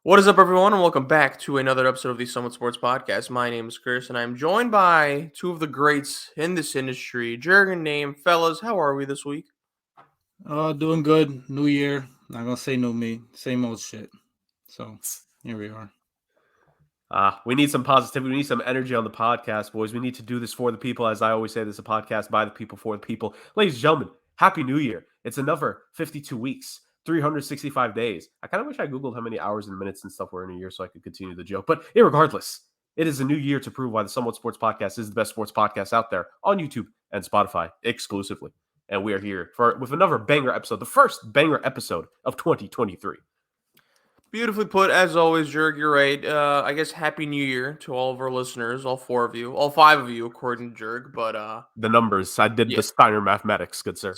What is up, everyone, and welcome back to another episode of the Somewhat Sports Podcast. My name is Chris, and I'm joined by two of the greats in this industry, Jurg and Name. Fellas, how are we this week? Doing good. New year. Not gonna say new me. Same old shit. So here we are. We need some positivity. We need some energy on the podcast, boys. We need to do this for the people. As I always say, this is a podcast by the people, for the people. Ladies and gentlemen, Happy New Year. It's another 52 weeks, 365 days. I kind of wish I Googled how many hours and minutes and stuff were in a year so I could continue the joke. But irregardless, it is a new year to prove why the Somewhat Sports Podcast is the best sports podcast out there on YouTube and Spotify exclusively. And we are here with another banger episode, the first banger episode of 2023. Beautifully put, as always, Jurg. You're right. I guess Happy New Year to all of our listeners, all four of you, all five of you, according to Jurg. But The numbers, I did yeah. the Steiner mathematics, good sir.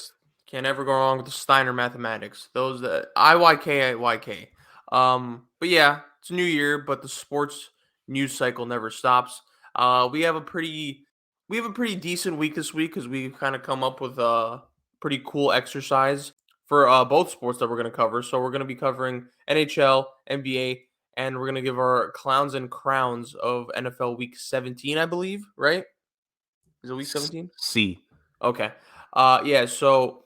Can't ever go wrong with the Steiner mathematics. Those that IYK. But yeah, it's a new year, but the sports news cycle never stops. We have a pretty decent week this week because we've kind of come up with a pretty cool exercise for both sports that we're going to cover. So we're going to be covering NHL, NBA, and we're going to give our clowns and crowns of NFL Week 17, I believe. Right? Is it Week 17? C. Okay. Yeah. So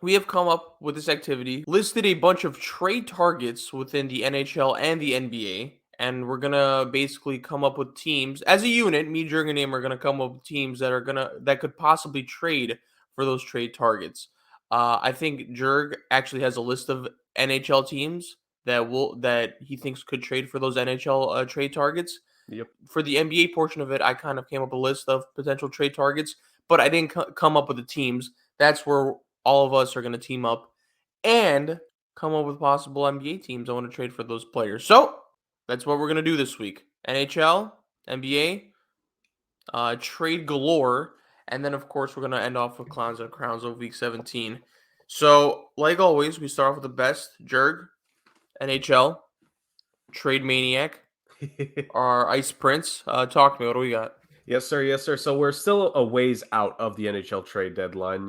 we have come up with this activity, listed a bunch of trade targets within the NHL and the NBA, and we're gonna basically come up with teams as a unit. Me, Jurg, and Name are gonna come up with teams that could possibly trade for those trade targets. I think Jurg actually has a list of NHL teams that he thinks could trade for those NHL trade targets. Yep. For the NBA portion of it, I kind of came up with a list of potential trade targets, but I didn't come up with the teams. That's where all of us are going to team up and come up with possible NBA teams I want to trade for those players. So that's what we're going to do this week. NHL, NBA, trade galore. And then, of course, we're going to end off with Clowns and Crowns of Week 17. So, like always, we start off with the best. Jurg, NHL, Trade Maniac, our Ice Prince. Talk to me. What do we got? Yes, sir. Yes, sir. So we're still a ways out of the NHL trade deadline.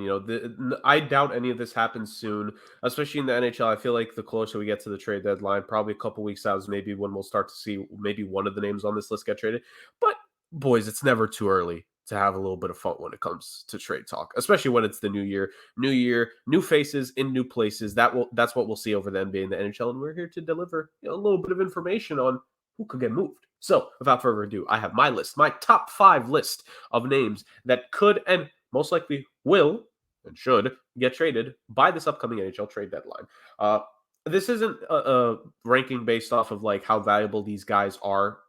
I doubt any of this happens soon, especially in the NHL. I feel like the closer we get to the trade deadline, probably a couple weeks out is maybe when we'll start to see maybe one of the names on this list get traded. But boys, it's never too early to have a little bit of fun when it comes to trade talk, especially when it's the new year, new faces in new places. That's what we'll see over the NBA and the NHL, and we're here to deliver a little bit of information on who could get moved. So, without further ado, I have my list, my top 5 list of names that could and most likely will and should get traded by this upcoming NHL trade deadline. This isn't a ranking based off of like how valuable these guys are,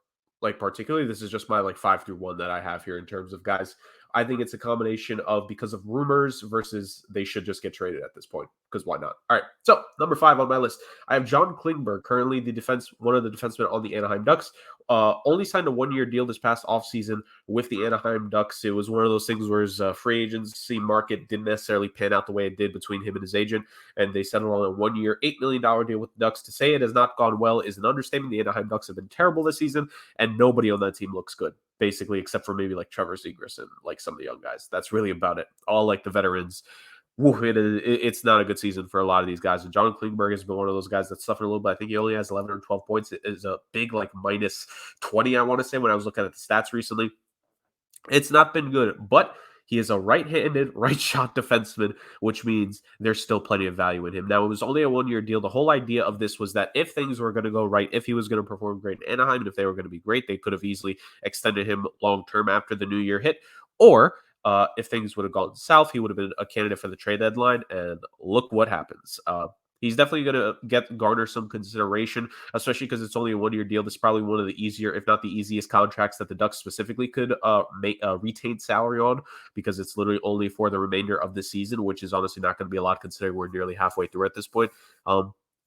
like particularly. This is just my like 5 through 1 that I have here in terms of guys. I think it's a combination of because of rumors versus they should just get traded at this point. Because why not? All right. So number 5 on my list, I have John Klingberg, currently one of the defensemen on the Anaheim Ducks. Only signed a 1-year deal this past offseason with the Anaheim Ducks. It was one of those things where his free agency market didn't necessarily pan out the way it did between him and his agent, and they settled on a 1-year, $8 million deal with the Ducks. To say it has not gone well is an understatement. The Anaheim Ducks have been terrible this season, and nobody on that team looks good, basically, except for maybe like Trevor Zegras and like some of the young guys. That's really about it. All like the veterans. It's not a good season for a lot of these guys. And John Klingberg has been one of those guys that's suffering a little bit. I think he only has 11 or 12 points. It is a big like minus 20, I want to say, when I was looking at the stats recently. It's not been good, but he is a right-handed, right-shot defenseman, which means there's still plenty of value in him. Now, it was only a 1-year deal. The whole idea of this was that if things were going to go right, if he was going to perform great in Anaheim, and if they were going to be great, they could have easily extended him long-term after the new year hit. Or if things would have gone south, he would have been a candidate for the trade deadline, and look what happens. He's definitely going to garner some consideration, especially because it's only a 1-year deal. This is probably one of the easier, if not the easiest, contracts that the Ducks specifically could retain salary on, because it's literally only for the remainder of the season, which is honestly not going to be a lot considering we're nearly halfway through at this point.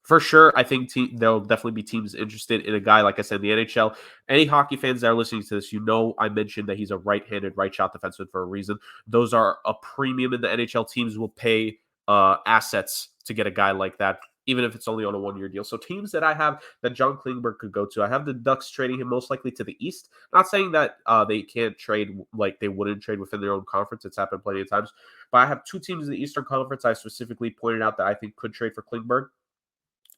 For sure, I think there'll definitely be teams interested in a guy, like I said, in the NHL. Any hockey fans that are listening to this, I mentioned that he's a right-handed, right-shot defenseman for a reason. Those are a premium in the NHL. Teams will pay assets to get a guy like that, even if it's only on a 1-year deal. So teams that I have that John Klingberg could go to, I have the Ducks trading him most likely to the East. Not saying that they can't trade, like they wouldn't trade within their own conference. It's happened plenty of times. But I have 2 teams in the Eastern Conference I specifically pointed out that I think could trade for Klingberg.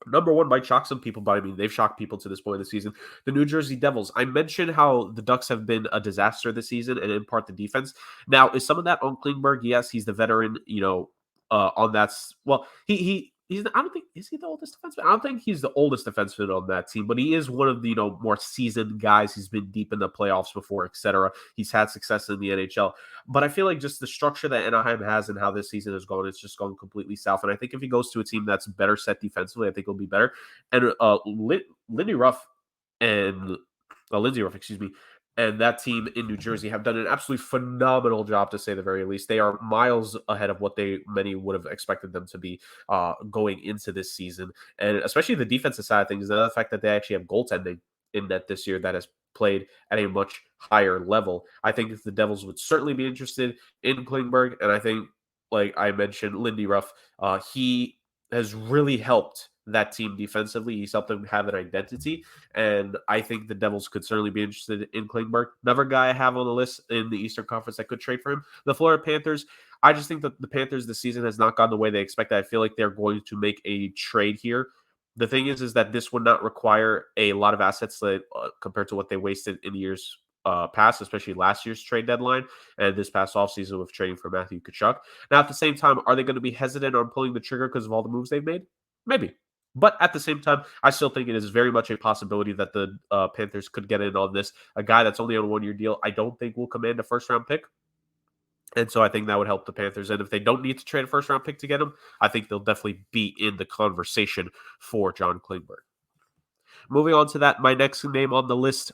Number one might shock some people, but I mean, they've shocked people to this point of the season. The New Jersey Devils. I mentioned how the Ducks have been a disaster this season, and in part the defense. Now, is some of that on Klingberg? Yes, he's the veteran, on that. Well, he's. I don't think is he the oldest defenseman. I don't think he's the oldest defenseman on that team, but he is one of the more seasoned guys. He's been deep in the playoffs before, etc. He's had success in the NHL, but I feel like just the structure that Anaheim has and how this season is going, it's just going completely south. And I think if he goes to a team that's better set defensively, I think he'll be better. And Lindsey Ruff, excuse me, and that team in New Jersey have done an absolutely phenomenal job, to say the very least. They are miles ahead of what many would have expected them to be going into this season. And especially the defensive side of things, the fact that they actually have goaltending in net this year that has played at a much higher level. I think the Devils would certainly be interested in Klingberg. And I think, like I mentioned, Lindy Ruff, he has really helped that team defensively. He's helped them have an identity, and I think the Devils could certainly be interested in Klingberg. Another guy I have on the list in the Eastern Conference that could trade for him, the Florida Panthers. I just think that the Panthers this season has not gone the way they expected. I feel like they're going to make a trade here. The thing is that this would not require a lot of assets compared to what they wasted in years past, especially last year's trade deadline and this past offseason with trading for Matthew Tkachuk. Now, at the same time, are they going to be hesitant on pulling the trigger because of all the moves they've made? Maybe. But at the same time, I still think it is very much a possibility that the Panthers could get in on this. A guy that's only on a one-year deal, I don't think will command a first-round pick. And so I think that would help the Panthers. And if they don't need to trade a first-round pick to get him, I think they'll definitely be in the conversation for John Klingberg. Moving on to that, my next name on the list,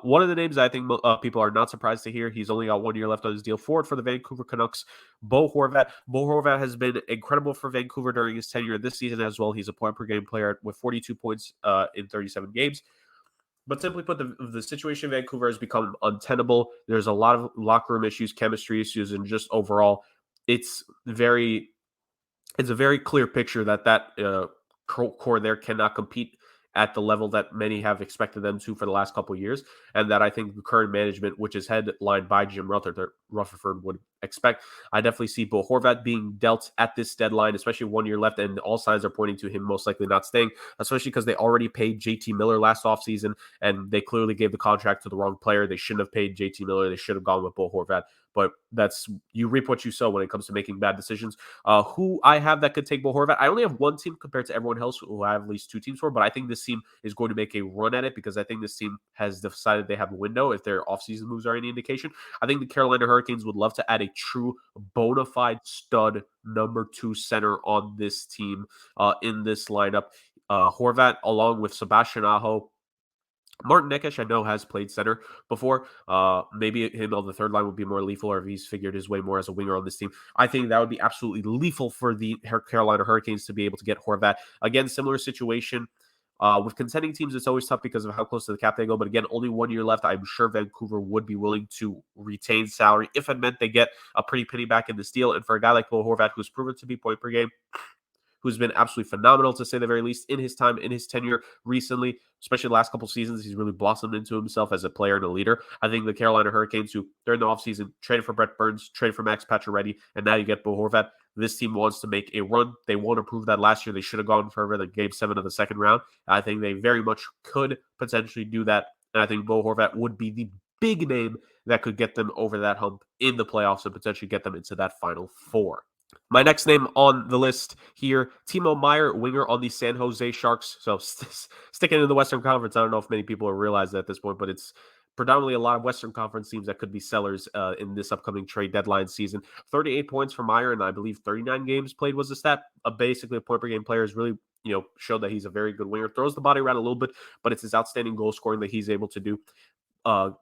one of the names I think people are not surprised to hear, he's only got 1 year left on his deal, forward for the Vancouver Canucks, Bo Horvat. Bo Horvat has been incredible for Vancouver during his tenure this season as well. He's a point-per-game player with 42 points in 37 games. But simply put, the situation in Vancouver has become untenable. There's a lot of locker room issues, chemistry issues, and just overall, it's a very clear picture that core there cannot compete at the level that many have expected them to for the last couple of years, and that I think the current management, which is headlined by Jim Rutherford, would expect. I definitely see Bo Horvat being dealt at this deadline, especially 1 year left, and all signs are pointing to him most likely not staying, especially because they already paid JT Miller last offseason, and they clearly gave the contract to the wrong player. They shouldn't have paid JT Miller. They should have gone with Bo Horvat. But you reap what you sow when it comes to making bad decisions. Who I have that could take Bo Horvat, I only have one team compared to everyone else who I have at least two teams for, but I think this team is going to make a run at it because I think this team has decided they have a window if their offseason moves are any indication. I think the Carolina Hurricanes would love to add a true bona fide stud number 2 center on this team in this lineup. Horvat along with Sebastian Aho. Martin Necas, I know, has played center before. Maybe him on the third line would be more lethal, or if he's figured his way more as a winger on this team. I think that would be absolutely lethal for the Carolina Hurricanes to be able to get Horvat. Again, similar situation. With contending teams, it's always tough because of how close to the cap they go. But again, only 1 year left. I'm sure Vancouver would be willing to retain salary if it meant they get a pretty penny back in this deal. And for a guy like Bo Horvat, who's proven to be point per game, who's been absolutely phenomenal, to say the very least, in his time, in his tenure recently, especially the last couple seasons, he's really blossomed into himself as a player and a leader. I think the Carolina Hurricanes, who during the offseason traded for Brett Burns, traded for Max Pacioretty, and now you get Bo Horvat. This team wants to make a run. They want to prove that last year they should have gone further than Game 7 of the second round. I think they very much could potentially do that, and I think Bo Horvat would be the big name that could get them over that hump in the playoffs and potentially get them into that Final Four. My next name on the list here, Timo Meier, winger on the San Jose Sharks. So sticking in the Western Conference, I don't know if many people realize that at this point, but it's predominantly a lot of Western Conference teams that could be sellers in this upcoming trade deadline season. 38 points for Meier, and I believe 39 games played was the stat. Basically, a point-per-game player has really showed that he's a very good winger. Throws the body around a little bit, but it's his outstanding goal scoring that he's able to do.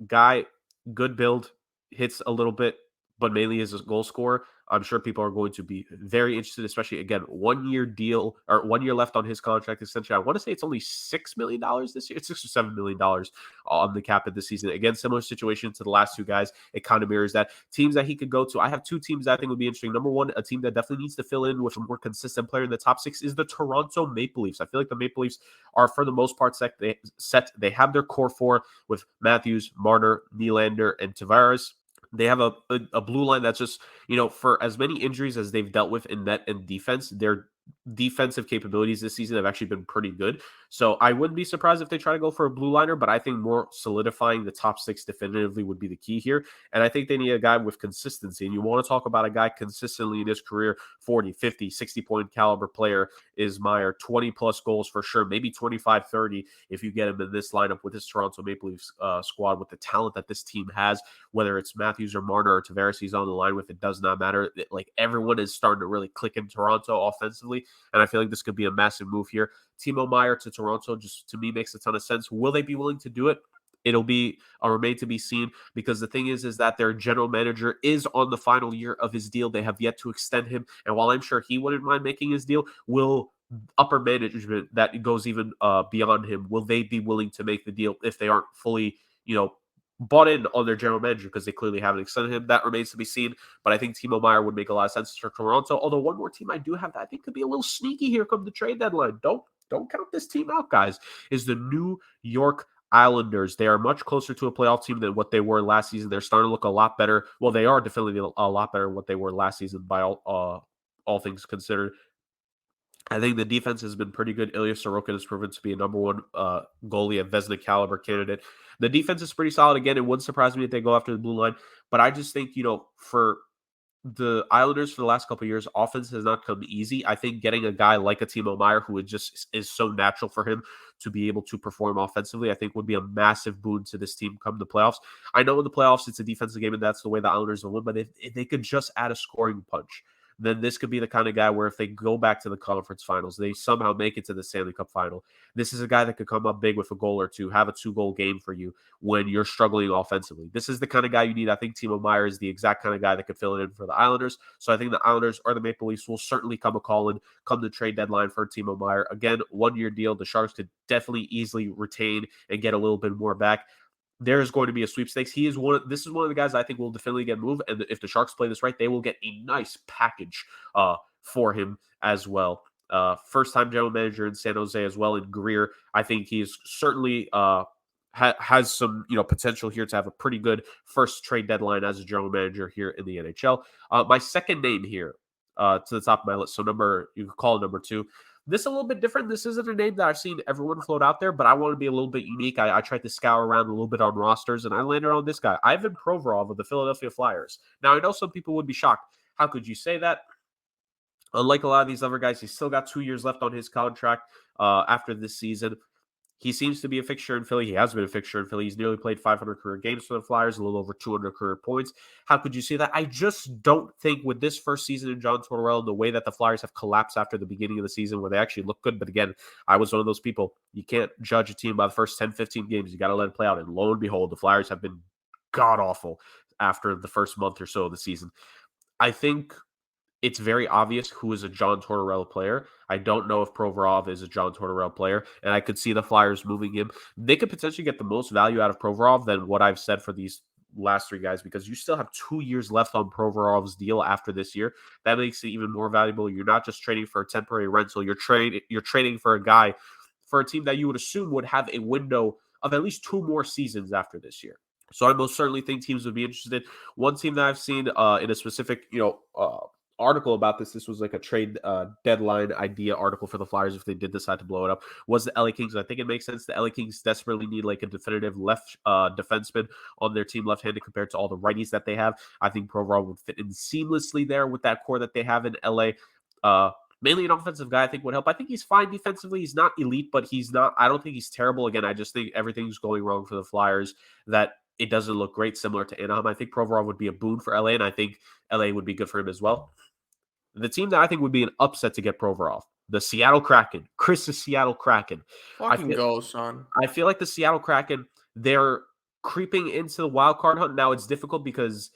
Guy, good build, hits a little bit, but mainly is a goal scorer. I'm sure people are going to be very interested, especially, again, 1 year deal or 1 year left on his contract. Essentially, I want to say it's only $6 million this year. It's $6 or $7 million on the cap of this season. Again, similar situation to the last two guys. It kind of mirrors that. Teams that he could go to. I have two teams that I think would be interesting. Number one, a team that definitely needs to fill in with a more consistent player in the top 6 is the Toronto Maple Leafs. I feel like the Maple Leafs are, for the most part, set. They have their core four with Matthews, Marner, Nylander, and Tavares. They have a blue line that's just, for as many injuries as they've dealt with in net and defense, they're defensive capabilities this season have actually been pretty good. So I wouldn't be surprised if they try to go for a blue liner, but I think more solidifying the top 6 definitively would be the key here. And I think they need a guy with consistency. And you want to talk about a guy consistently in his career, 40, 50, 60-point caliber player is Meier, 20 plus goals for sure, maybe 25, 30 if you get him in this lineup with this Toronto Maple Leafs squad with the talent that this team has, whether it's Matthews or Marner or Tavares he's on the line with, it does not matter. Like everyone is starting to really click in Toronto offensively. And I feel like this could be a massive move here. Timo Meier to Toronto just to me makes a ton of sense. Will they be willing to do it? It'll be remain to be seen, because the thing is that their general manager is on the final year of his deal. They have yet to extend him. And while I'm sure he wouldn't mind making his deal, will upper management that goes even beyond him, will they be willing to make the deal if they aren't fully, bought in on their general manager, because they clearly haven't extended him? That remains to be seen. But I think Timo Meier would make a lot of sense for Toronto. Although one more team I do have that I think could be a little sneaky here come the trade deadline. Don't count this team out, guys, is the New York Islanders. They are much closer to a playoff team than what they were last season. They're starting to look a lot better. Well, they are definitely a lot better than what they were last season by all things considered. I think the defense has been pretty good. Ilya Sorokin has proven to be a number one goalie, a Vezina caliber candidate. The defense is pretty solid. Again, it wouldn't surprise me if they go after the blue line. But I just think, for the Islanders for the last couple of years, offense has not come easy. I think getting a guy like a Timo Meier, who is so natural for him to be able to perform offensively, I think would be a massive boon to this team come the playoffs. I know in the playoffs it's a defensive game, and that's the way the Islanders will win, but if they could just add a scoring punch, then this could be the kind of guy where if they go back to the conference finals, they somehow make it to the Stanley Cup final. This is a guy that could come up big with a goal or two, have a 2-goal game for you when you're struggling offensively. This is the kind of guy you need. I think Timo Meier is the exact kind of guy that could fill it in for the Islanders. So I think the Islanders or the Maple Leafs will certainly come a call and come the trade deadline for Timo Meier. Again, 1-year deal. The Sharks could definitely easily retain and get a little bit more back. There's going to be a sweepstakes. This is one of the guys I think will definitely get moved. And if the Sharks play this right, they will get a nice package for him as well. First-time general manager in San Jose as well, in Greer. I think he's certainly has some potential here to have a pretty good first trade deadline as a general manager here in the NHL. My second name here to the top of my list, so you could call it number 2. This is a little bit different. This isn't a name that I've seen everyone float out there, but I want to be a little bit unique. I tried to scour around a little bit on rosters, and I landed on this guy, Ivan Provorov of the Philadelphia Flyers. Now, I know some people would be shocked. How could you say that? Unlike a lot of these other guys, he's still got 2 years left on his contract after this season. He seems to be a fixture in Philly. He has been a fixture in Philly. He's nearly played 500 career games for the Flyers, a little over 200 career points. How could you say that? I just don't think with this first season in John Tortorella, the way that the Flyers have collapsed after the beginning of the season where they actually look good. But again, I was one of those people. You can't judge a team by the first 10, 15 games. You got to let it play out. And lo and behold, the Flyers have been god-awful after the first month or so of the season. I think it's very obvious who is a John Tortorella player. I don't know if Provorov is a John Tortorella player, and I could see the Flyers moving him. They could potentially get the most value out of Provorov than what I've said for these last 3 guys, because you still have 2 years left on Provorov's deal after this year. That makes it even more valuable. You're not just trading for a temporary rental. You're trading for a guy for a team that you would assume would have a window of at least 2 more seasons after this year. So I most certainly think teams would be interested. One team that I've seen in a specific, article about this was like a trade deadline idea article for the Flyers if they did decide to blow it up, was the LA Kings. I think it makes sense. The LA Kings desperately need like a definitive left defenseman on their team, left-handed, compared to all the righties that they have. I think Provorov would fit in seamlessly there with that core that they have in LA. Mainly an offensive guy I think would help. I think he's fine defensively. He's not elite, but I don't think he's terrible. Again, I just think everything's going wrong for the Flyers, that it doesn't look great, similar to Anaheim. I think Provorov would be a boon for LA, and I think LA would be good for him as well. The team that I think would be an upset to get Provorov, the Seattle Kraken. Chris's Seattle Kraken. Fucking go, son. I feel like the Seattle Kraken, they're creeping into the wild card hunt. Now, it's difficult because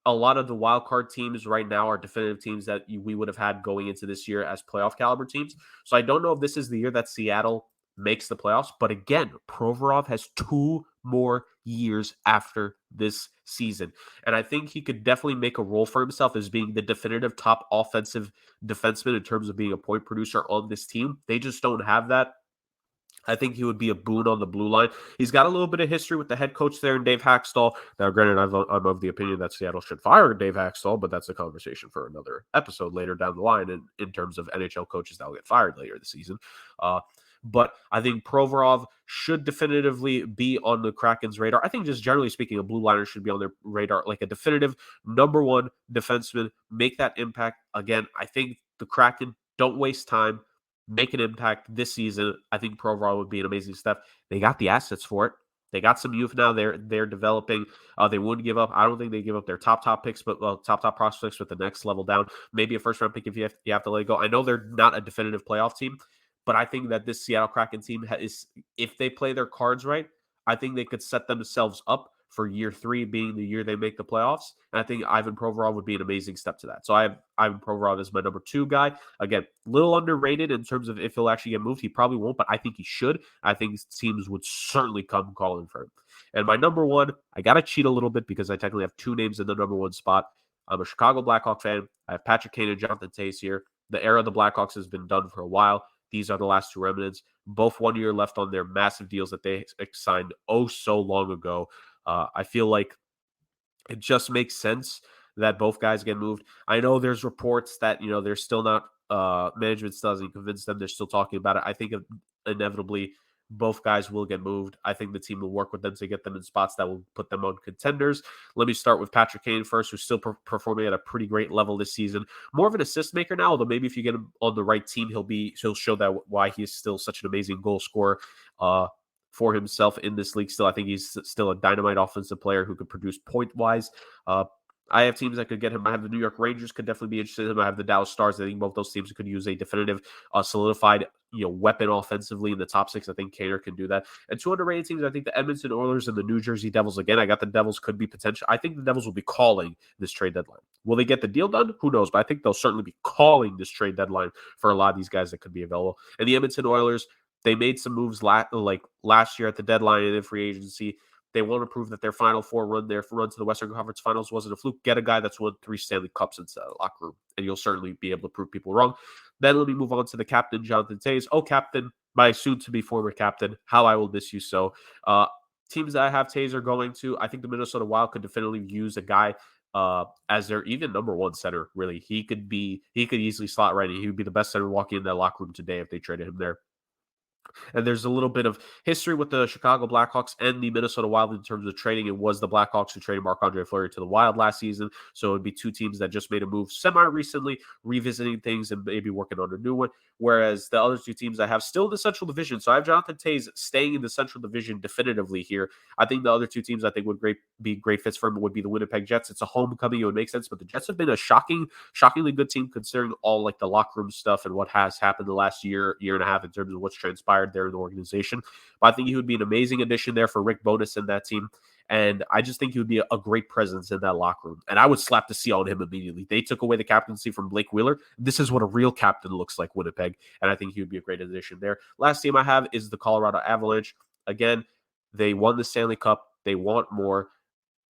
a lot of the wild card teams right now are definitive teams that we would have had going into this year as playoff caliber teams. So I don't know if this is the year that Seattle makes the playoffs. But again, Provorov has 2 more years after this season. And I think he could definitely make a role for himself as being the definitive top offensive defenseman in terms of being a point producer on this team. They just don't have that. I think he would be a boon on the blue line. He's got a little bit of history with the head coach there, and Dave Haxtell. Now, granted, I'm of the opinion that Seattle should fire Dave Haxtell, but that's a conversation for another episode later down the line in terms of NHL coaches that will get fired later this season. But I think Provorov should definitively be on the Kraken's radar. I think just generally speaking, a blue liner should be on their radar, like a definitive number one defenseman, make that impact. Again, I think the Kraken don't waste time. Make an impact this season. I think Provorov would be an amazing step. They got the assets for it. They got some youth now. They're developing. They wouldn't give up. I don't think they give up their top picks, but top prospects with the next level down. Maybe a first round pick if you have to let it go. I know they're not a definitive playoff team, but I think that this Seattle Kraken team is, if they play their cards right, I think they could set themselves up for year 3 being the year they make the playoffs. And I think Ivan Provorov would be an amazing step to that. So I have Ivan Provorov as my number 2 guy. Again, a little underrated in terms of if he'll actually get moved. He probably won't, but I think he should. I think teams would certainly come calling for him. And my number 1, I got to cheat a little bit because I technically have 2 names in the number 1 spot. I'm a Chicago Blackhawks fan. I have Patrick Kane and Jonathan Toews here. The era of the Blackhawks has been done for a while. These are the last 2 remnants. Both 1 year left on their massive deals that they signed so long ago. I feel like it just makes sense that both guys get moved. I know there's reports that, they're still not, management still hasn't convinced them. They're still talking about it. I think inevitably both guys will get moved. I think the team will work with them to get them in spots that will put them on contenders. Let me start with Patrick Kane first, who's still performing at a pretty great level this season. More of an assist maker now, although maybe if you get him on the right team, he'll show that why he is still such an amazing goal scorer. For himself in this league still. I think he's still a dynamite offensive player who could produce point-wise. I have teams that could get him. I have the New York Rangers could definitely be interested in him. I have the Dallas Stars. I think both those teams could use a definitive, solidified, weapon offensively in the top 6. I think Kaner can do that. And 2 underrated teams, I think the Edmonton Oilers and the New Jersey Devils. Again, I got the Devils could be potential. I think the Devils will be calling this trade deadline. Will they get the deal done? Who knows? But I think they'll certainly be calling this trade deadline for a lot of these guys that could be available. And the Edmonton Oilers, they made some moves last year at the deadline and in free agency. They want to prove that their Final Four run to the Western Conference Finals wasn't a fluke. Get a guy that's won 3 Stanley Cups inside the locker room, and you'll certainly be able to prove people wrong. Then let me move on to the captain, Jonathan Toews. Oh, captain, my soon-to-be former captain. How I will miss you so. Teams that I have Toews are going to, I think the Minnesota Wild could definitively use a guy as their even number 1 center, really. He could easily slot right in. He would be the best center walking in that locker room today if they traded him there. And there's a little bit of history with the Chicago Blackhawks and the Minnesota Wild in terms of trading. It was the Blackhawks who traded Marc-Andre Fleury to the Wild last season. So it would be 2 teams that just made a move semi-recently, revisiting things and maybe working on a new one. Whereas the other 2 teams I have still in the Central Division. So I have Jonathan Toews staying in the Central Division definitively here. I think the other 2 teams I think would be great fits for him would be the Winnipeg Jets. It's a homecoming. It would make sense. But the Jets have been a shockingly good team considering all the locker room stuff and what has happened the last year and a half in terms of what's transpired there in the organization. But I think he would be an amazing addition there for Rick Bowness and that team. And I just think he would be a great presence in that locker room. And I would slap the C on him immediately. They took away the captaincy from Blake Wheeler. This is what a real captain looks like, Winnipeg. And I think he would be a great addition there. Last team I have is the Colorado Avalanche. Again, they won the Stanley Cup. They want more.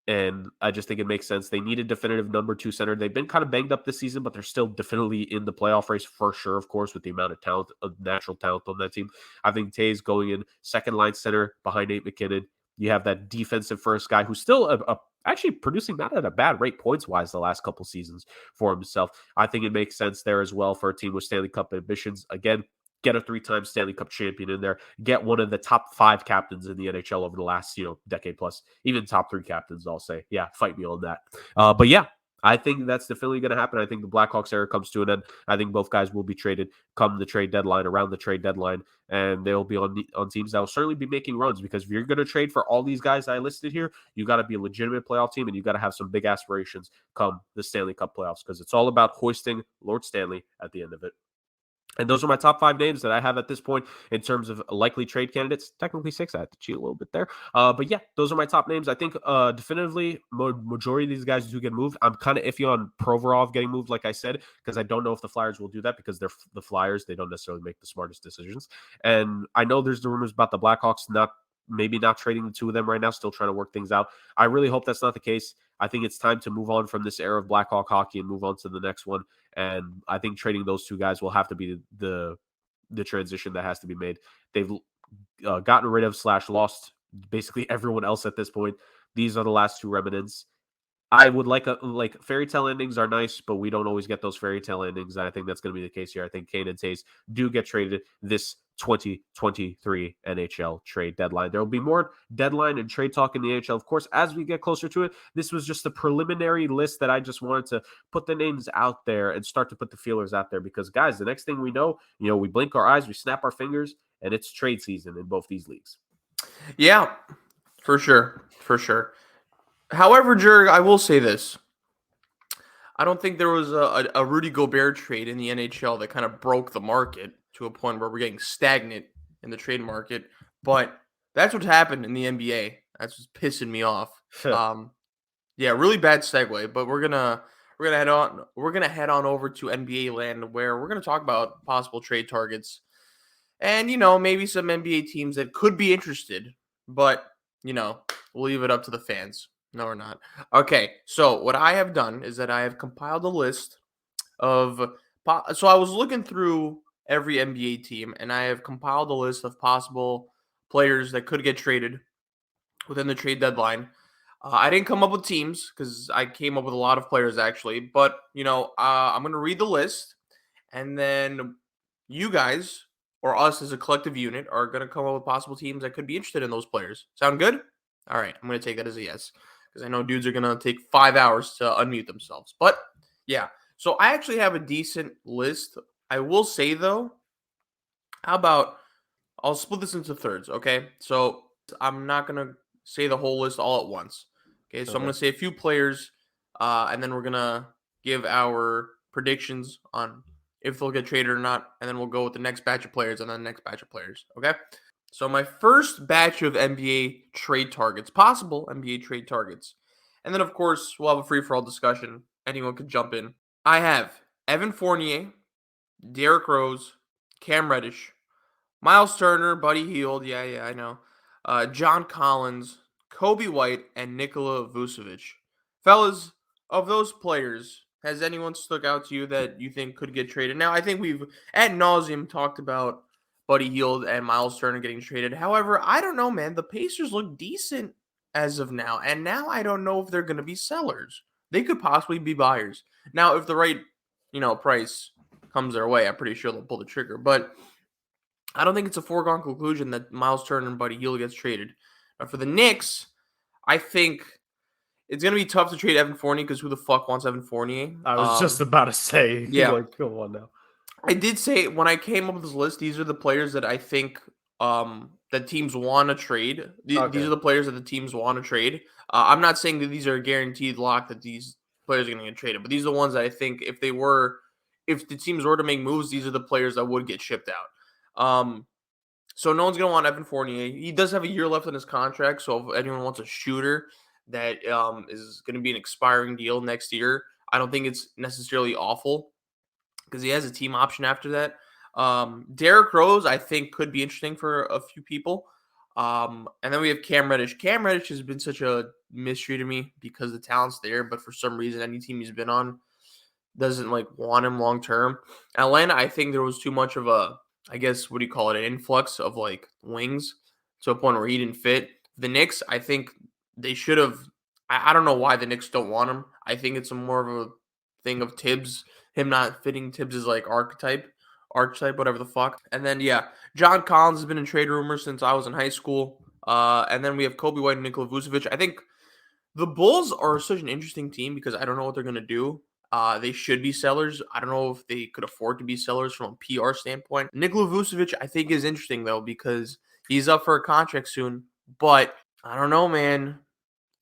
And I just think it makes sense. They need a definitive number 2 center. They've been kind of banged up this season, but they're still definitely in the playoff race for sure, of course, with the amount of talent, of natural talent on that team. I think Toews going in second line center behind Nate McKinnon. You have that defensive first guy who's still actually producing not at a bad rate points-wise the last couple seasons for himself. I think it makes sense there as well for a team with Stanley Cup ambitions. Again, get a 3-time Stanley Cup champion in there. Get one of the top 5 captains in the NHL over the last, decade plus. Even top 3 captains, I'll say. Yeah, fight me on that. But yeah, I think that's definitely going to happen. I think the Blackhawks era comes to an end. I think both guys will be traded come the trade deadline, around the trade deadline, and they'll be on teams that will certainly be making runs, because if you're going to trade for all these guys I listed here, you got to be a legitimate playoff team, and you got to have some big aspirations come the Stanley Cup playoffs, because it's all about hoisting Lord Stanley at the end of it. And those are my top 5 names that I have at this point in terms of likely trade candidates. Technically 6. I had to cheat a little bit there. But yeah, those are my top names. I think definitively majority of these guys do get moved. I'm kind of iffy on Provorov getting moved, like I said, because I don't know if the Flyers will do that, because they're the Flyers. They don't necessarily make the smartest decisions. And I know there's the rumors about the Blackhawks maybe not trading the 2 of them right now, still trying to work things out. I really hope that's not the case. I think it's time to move on from this era of Blackhawk hockey and move on to the next one. And I think trading those 2 guys will have to be the transition that has to be made. They've gotten rid of / lost basically everyone else at this point. These are the last two remnants. I would like fairy tale endings are nice, but we don't always get those fairy tale endings. And I think that's going to be the case here. I think Kane and Tays do get traded this 2023 NHL trade deadline. There will be more deadline and trade talk in the NHL, of course, as we get closer to it. This was just a preliminary list that I just wanted to put the names out there and start to put the feelers out there because, guys, the next thing we know, we blink our eyes, we snap our fingers, and it's trade season in both these leagues. Yeah, for sure. For sure. However, Jurg, I will say this. I don't think there was a Rudy Gobert trade in the NHL that kind of broke the market to a point where we're getting stagnant in the trade market. But that's what's happened in the NBA. That's what's pissing me off. Yeah, really bad segue. But we're gonna head on over to NBA land where we're gonna talk about possible trade targets and maybe some NBA teams that could be interested. But we'll leave it up to the fans. No, we're not. Okay, so what I have done is that I have compiled a list of so I was looking through every NBA team, and I have compiled a list of possible players that could get traded within the trade deadline. I didn't come up with teams because I came up with a lot of players actually, but I'm going to read the list, and then you guys or us as a collective unit are going to come up with possible teams that could be interested in those players. Sound good? All right, I'm going to take that as a yes. Because I know dudes are going to take 5 hours to unmute themselves. But, yeah. So, I actually have a decent list. I will say, though, I'll split this into thirds, okay? So, I'm not going to say the whole list all at once. Okay, so I'm going to say a few players, and then we're going to give our predictions on if they'll get traded or not, and then we'll go with the next batch of players and then the next batch of players, okay? So my first batch of NBA trade targets, possible NBA trade targets. And then, of course, we'll have a free-for-all discussion. Anyone could jump in. I have Evan Fournier, Derrick Rose, Cam Reddish, Miles Turner, Buddy Hield, yeah, I know, John Collins, Kobe White, and Nikola Vucevic. Fellas, of those players, has anyone stuck out to you that you think could get traded? Now, I think we've ad nauseum talked about Buddy Hield and Miles Turner getting traded. However, I don't know, man. The Pacers look decent as of now. And now I don't know if they're going to be sellers. They could possibly be buyers. Now, if the right, price comes their way, I'm pretty sure they'll pull the trigger. But I don't think it's a foregone conclusion that Miles Turner and Buddy Hield gets traded. Now, for the Knicks, I think it's going to be tough to trade Evan Fournier because who the fuck wants Evan Fournier? I was just about to say, yeah. Come on now. I did say when I came up with this list, these are the players that I think that teams want to trade. These are the players that the teams want to trade. I'm not saying that these are a guaranteed lock that these players are going to get traded, but these are the ones that I think if the teams were to make moves, these are the players that would get shipped out. So no one's going to want Evan Fournier. He does have a year left on his contract, so if anyone wants a shooter that is going to be an expiring deal next year, I don't think it's necessarily awful because he has a team option after that. Derrick Rose, I think, could be interesting for a few people. And then we have Cam Reddish. Cam Reddish has been such a mystery to me because the talent's there, but for some reason, any team he's been on doesn't want him long term. Atlanta, I think there was too much of a, I guess, what do you call it, an influx of wings to a point where he didn't fit. The Knicks, I think they should have. I don't know why the Knicks don't want him. I think it's more of a thing of Tibbs, him not fitting Tibbs' archetype, whatever the fuck. And then John Collins has been in trade rumors since I was in high school. And then we have Kobe White and Nikola Vucevic. I think the Bulls are such an interesting team because I don't know what they're gonna do. They should be sellers. I don't know if they could afford to be sellers from a PR standpoint. Nikola Vucevic, I think, is interesting though because he's up for a contract soon. But I don't know, man.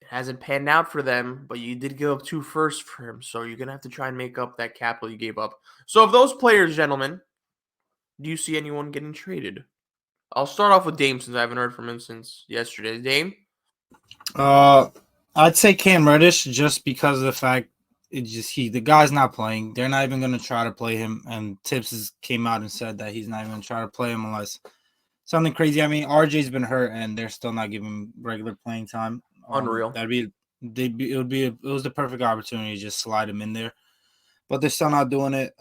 It hasn't panned out for them, but you did give up 2 firsts for him, so you're gonna have to try and make up that capital you gave up. So, of those players, gentlemen, do you see anyone getting traded? I'll start off with Dame since I haven't heard from him since yesterday. Dame? I'd say Cam Reddish just because of the fact the guy's not playing. They're not even gonna try to play him, and Tibbs came out and said that he's not even gonna try to play him unless something crazy. I mean, RJ's been hurt, and they're still not giving him regular playing time. Unreal. It was the perfect opportunity to just slide him in there, but they're still not doing it.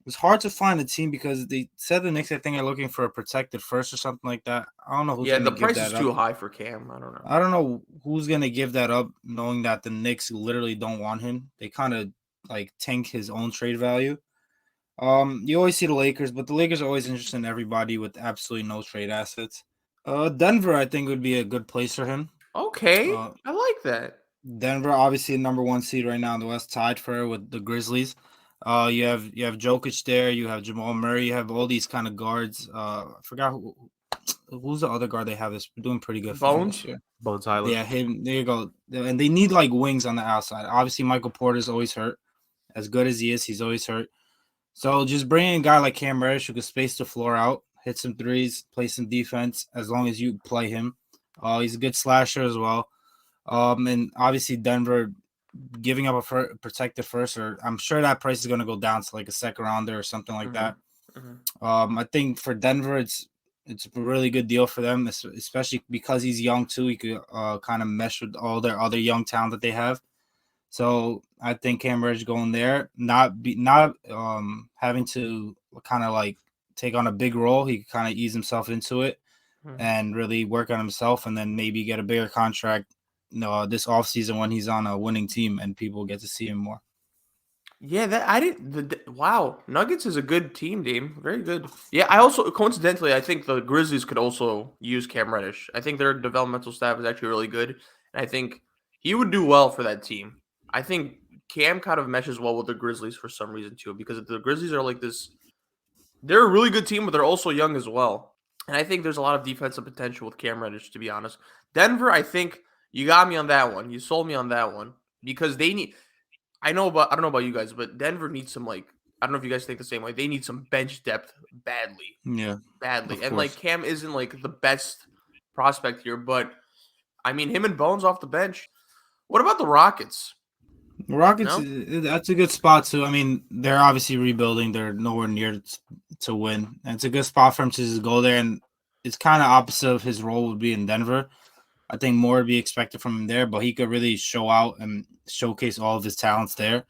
It's hard to find a team because they said the Knicks, I think, are looking for a protected first or something like that. I don't know who's Yeah, going to the give price that is up. too high for Cam. I don't know. I don't know who's going to give that up, knowing that the Knicks literally don't want him. They kind of like tank his own trade value. You always see the Lakers, but the Lakers are always interested in everybody with absolutely no trade assets. Denver, I think, would be a good place for him. Okay, I like that. Denver, obviously the number 1 seed right now in the West, tied for her with the Grizzlies. You have Jokic there. You have Jamal Murray. You have all these kind of guards. I forgot who's the other guard they have that's doing pretty good for them this year. Bones Highland. Yeah, him. There you go. And they need like wings on the outside. Obviously, Michael Porter's always hurt. As good as he is, he's always hurt. So just bring in a guy like Cam Reddish who can space the floor out, hit some threes, play some defense. As long as you play him, he's a good slasher as well. And obviously Denver giving up a protected first, or I'm sure that price is going to go down to like a second rounder or something like that. I think for Denver, it's a really good deal for them, especially because he's young too. He could kind of mesh with all their other young talent that they have. So I think Cam Reddish going there, not having to kind of like take on a big role. He could kind of ease himself into it and really work on himself, and then maybe get a bigger contract this offseason when he's on a winning team and people get to see him more. Yeah, wow, Nuggets is a good team, Dame. Very good. Yeah, I also, coincidentally, I think the Grizzlies could also use Cam Reddish. I think their developmental staff is actually really good, and I think he would do well for that team. I think Cam kind of meshes well with the Grizzlies for some reason too, because the Grizzlies are like this. They're a really good team, but they're also young as well. And I think there's a lot of defensive potential with Cam Reddish, to be honest. Denver, I think you got me on that one. You sold me on that one because they need. I don't know about you guys, but Denver needs some I don't know if you guys think the same way. They need some bench depth badly. Yeah, badly. And like Cam isn't like the best prospect here, but I mean him and Bones off the bench. What about the Rockets? The Rockets, that's a good spot too. I mean, they're obviously rebuilding. They're nowhere near to win. And it's a good spot for him to just go there. And it's kind of opposite of his role would be in Denver. I think more would be expected from him there, but he could really show out and showcase all of his talents there.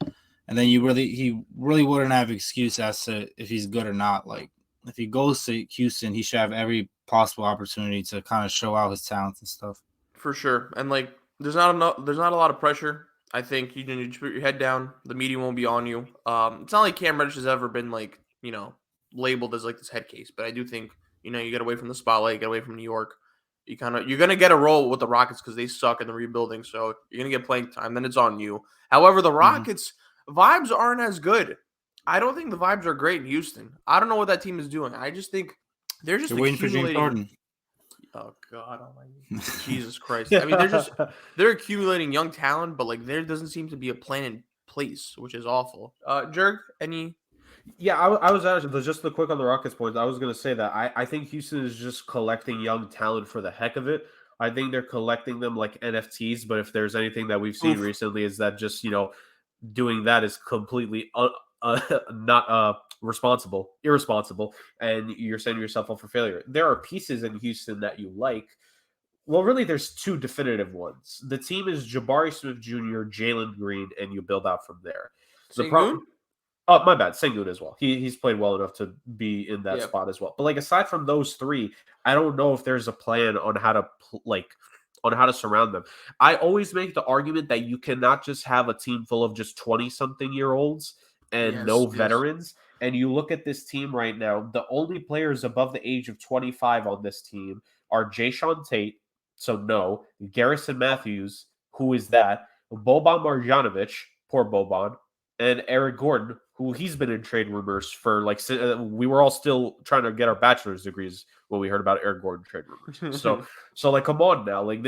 And then he really wouldn't have excuse as to if he's good or not. Like if he goes to Houston, he should have every possible opportunity to kind of show out his talents and stuff. For sure. And like there's not a lot of pressure. I think you need to put your head down. The media won't be on you. It's not like Cam Reddish has ever been labeled as like this head case, but I do think you get away from the spotlight, you get away from New York. You're gonna get a role with the Rockets because they suck in the rebuilding, so you're gonna get playing time. Then it's on you. However, the Rockets vibes aren't as good. I don't think the vibes are great in Houston. I don't know what that team is doing. I just think they're waiting for James Harden. Oh God Almighty, Jesus Christ! I mean, they're accumulating young talent, but like there doesn't seem to be a plan in place, which is awful. Jurg, any? Yeah, I was actually just the quick on the Rockets points. I was going to say that I think Houston is just collecting young talent for the heck of it. I think they're collecting them like NFTs, but if there's anything that we've seen recently is that just, doing that is completely not irresponsible, and you're setting yourself up for failure. There are pieces in Houston that you like. Well, really, there's two definitive ones. The team is Jabari Smith Jr., Jalen Green, and you build out from there. Oh, my bad. Sengun as well. He's played well enough to be in that spot as well. But like aside from those three, I don't know if there's a plan on how to surround them. I always make the argument that you cannot just have a team full of just 20-something-year-olds and no veterans. And you look at this team right now, the only players above the age of 25 on this team are Jayshawn Tate, so no, Garrison Matthews, who is that, Boban Marjanovic, poor Boban, and Eric Gordon, who he's been in trade rumors for we were all still trying to get our bachelor's degrees when we heard about Eric Gordon trade rumors. So like, come on now. Like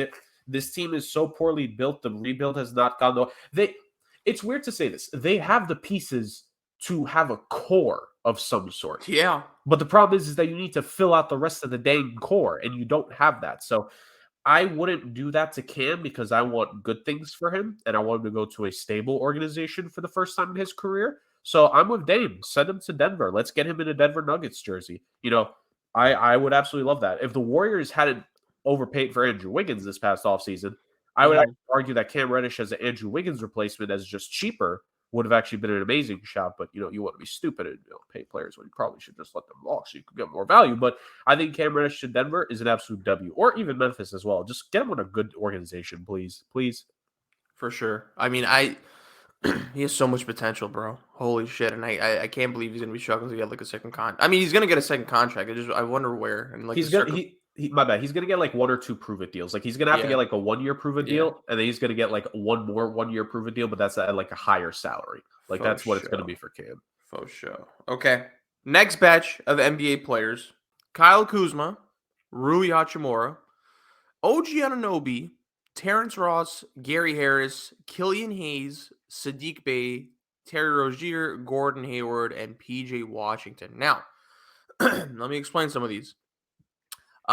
this team is so poorly built. The rebuild has not gone. It's weird to say this. They have the pieces to have a core of some sort. Yeah. But the problem is that you need to fill out the rest of the dang core, and you don't have that. So I wouldn't do that to Cam because I want good things for him, and I want him to go to a stable organization for the first time in his career. So I'm with Dame. Send him to Denver. Let's get him in a Denver Nuggets jersey. I would absolutely love that. If the Warriors hadn't overpaid for Andrew Wiggins this past offseason, I would argue that Cam Reddish as an Andrew Wiggins replacement is just cheaper would have actually been an amazing shot. But, you want to be stupid and pay players when you probably should just let them walk so you can get more value. But I think Cam Reddish to Denver is an absolute W, or even Memphis as well. Just get him in a good organization, please. Please. For sure. I mean, he has so much potential, bro. Holy shit. And I can't believe he's going to be struggling to get like a second contract. I mean, he's going to get a second contract. I wonder where. And like my bad. He's gonna get like 1 or 2 prove-it deals. Like he's gonna have to get like a 1-year prove-it deal, and then he's gonna get like one more 1-year prove-it deal, but that's at like a higher salary. Like that's what it's gonna be for Cam. Faux show. Okay. Next batch of NBA players: Kyle Kuzma, Rui Hachimura, OG Anunoby, Terrence Ross, Gary Harris, Killian Hayes, Sadiq Bey, Terry Rozier, Gordon Hayward, and PJ Washington. Now, let me explain some of these.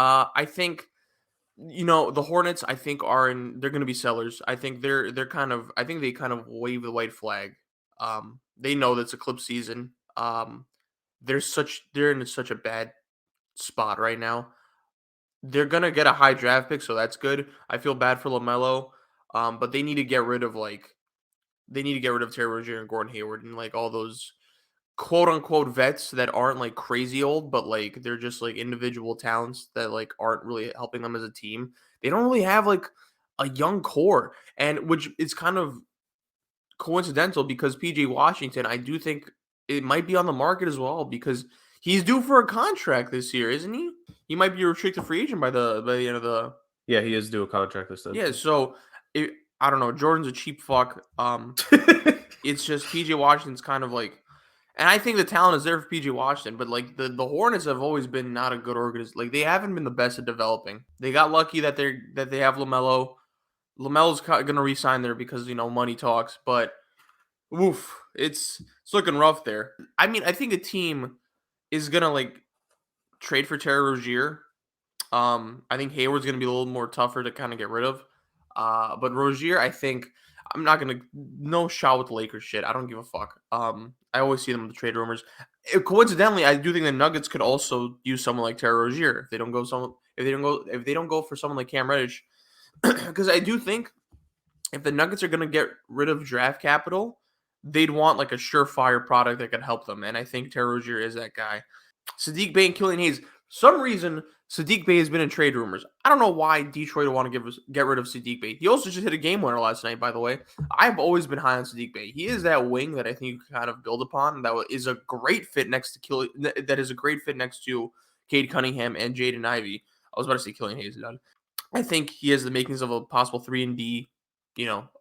I think, the Hornets, I think they're going to be sellers. I think they kind of wave the white flag. They know that's a clip season. They're in such a bad spot right now. They're going to get a high draft pick, so that's good. I feel bad for LaMelo. But they need to get rid of Terry Rozier and Gordon Hayward and like all those quote unquote vets that aren't like crazy old, but like they're just like individual talents that like aren't really helping them as a team. They don't really have like a young core, and which is kind of coincidental because PJ Washington, I do think it might be on the market as well because he's due for a contract this year, isn't he? He might be a restricted free agent by the end of the. Yeah, he is due a contract this time. Yeah, so I don't know. Jordan's a cheap fuck. It's just PJ Washington's kind of like. And I think the talent is there for PJ Washington, but like the Hornets have always been not a good organization. Like they haven't been the best at developing. They got lucky that they have LaMelo. LaMelo's going to re-sign there because money talks. But oof, it's looking rough there. I mean, I think the team is going to like trade for Terry Rozier. I think Hayward's going to be a little more tougher to kind of get rid of. But Rozier, I think. I'm not going to – no shot with the Lakers shit. I don't give a fuck. I always see them in the trade rumors. Coincidentally, I do think the Nuggets could also use someone like Terry Rozier if they don't go for someone like Cam Reddish. Because I do think if the Nuggets are going to get rid of draft capital, they'd want like a surefire product that could help them. And I think Terry Rozier is that guy. Sadiq Bey and Killian Hayes. Some reason Sadiq Bey has been in trade rumors. I don't know why Detroit would want to get rid of Sadiq Bey. He also just hit a game winner last night, by the way. I've always been high on Sadiq Bey. He is that wing that I think you can kind of build upon. That is a great fit next to Cade Cunningham and Jaden Ivey. I was about to say Killian Hayes. I think he has the makings of a possible 3-and-D,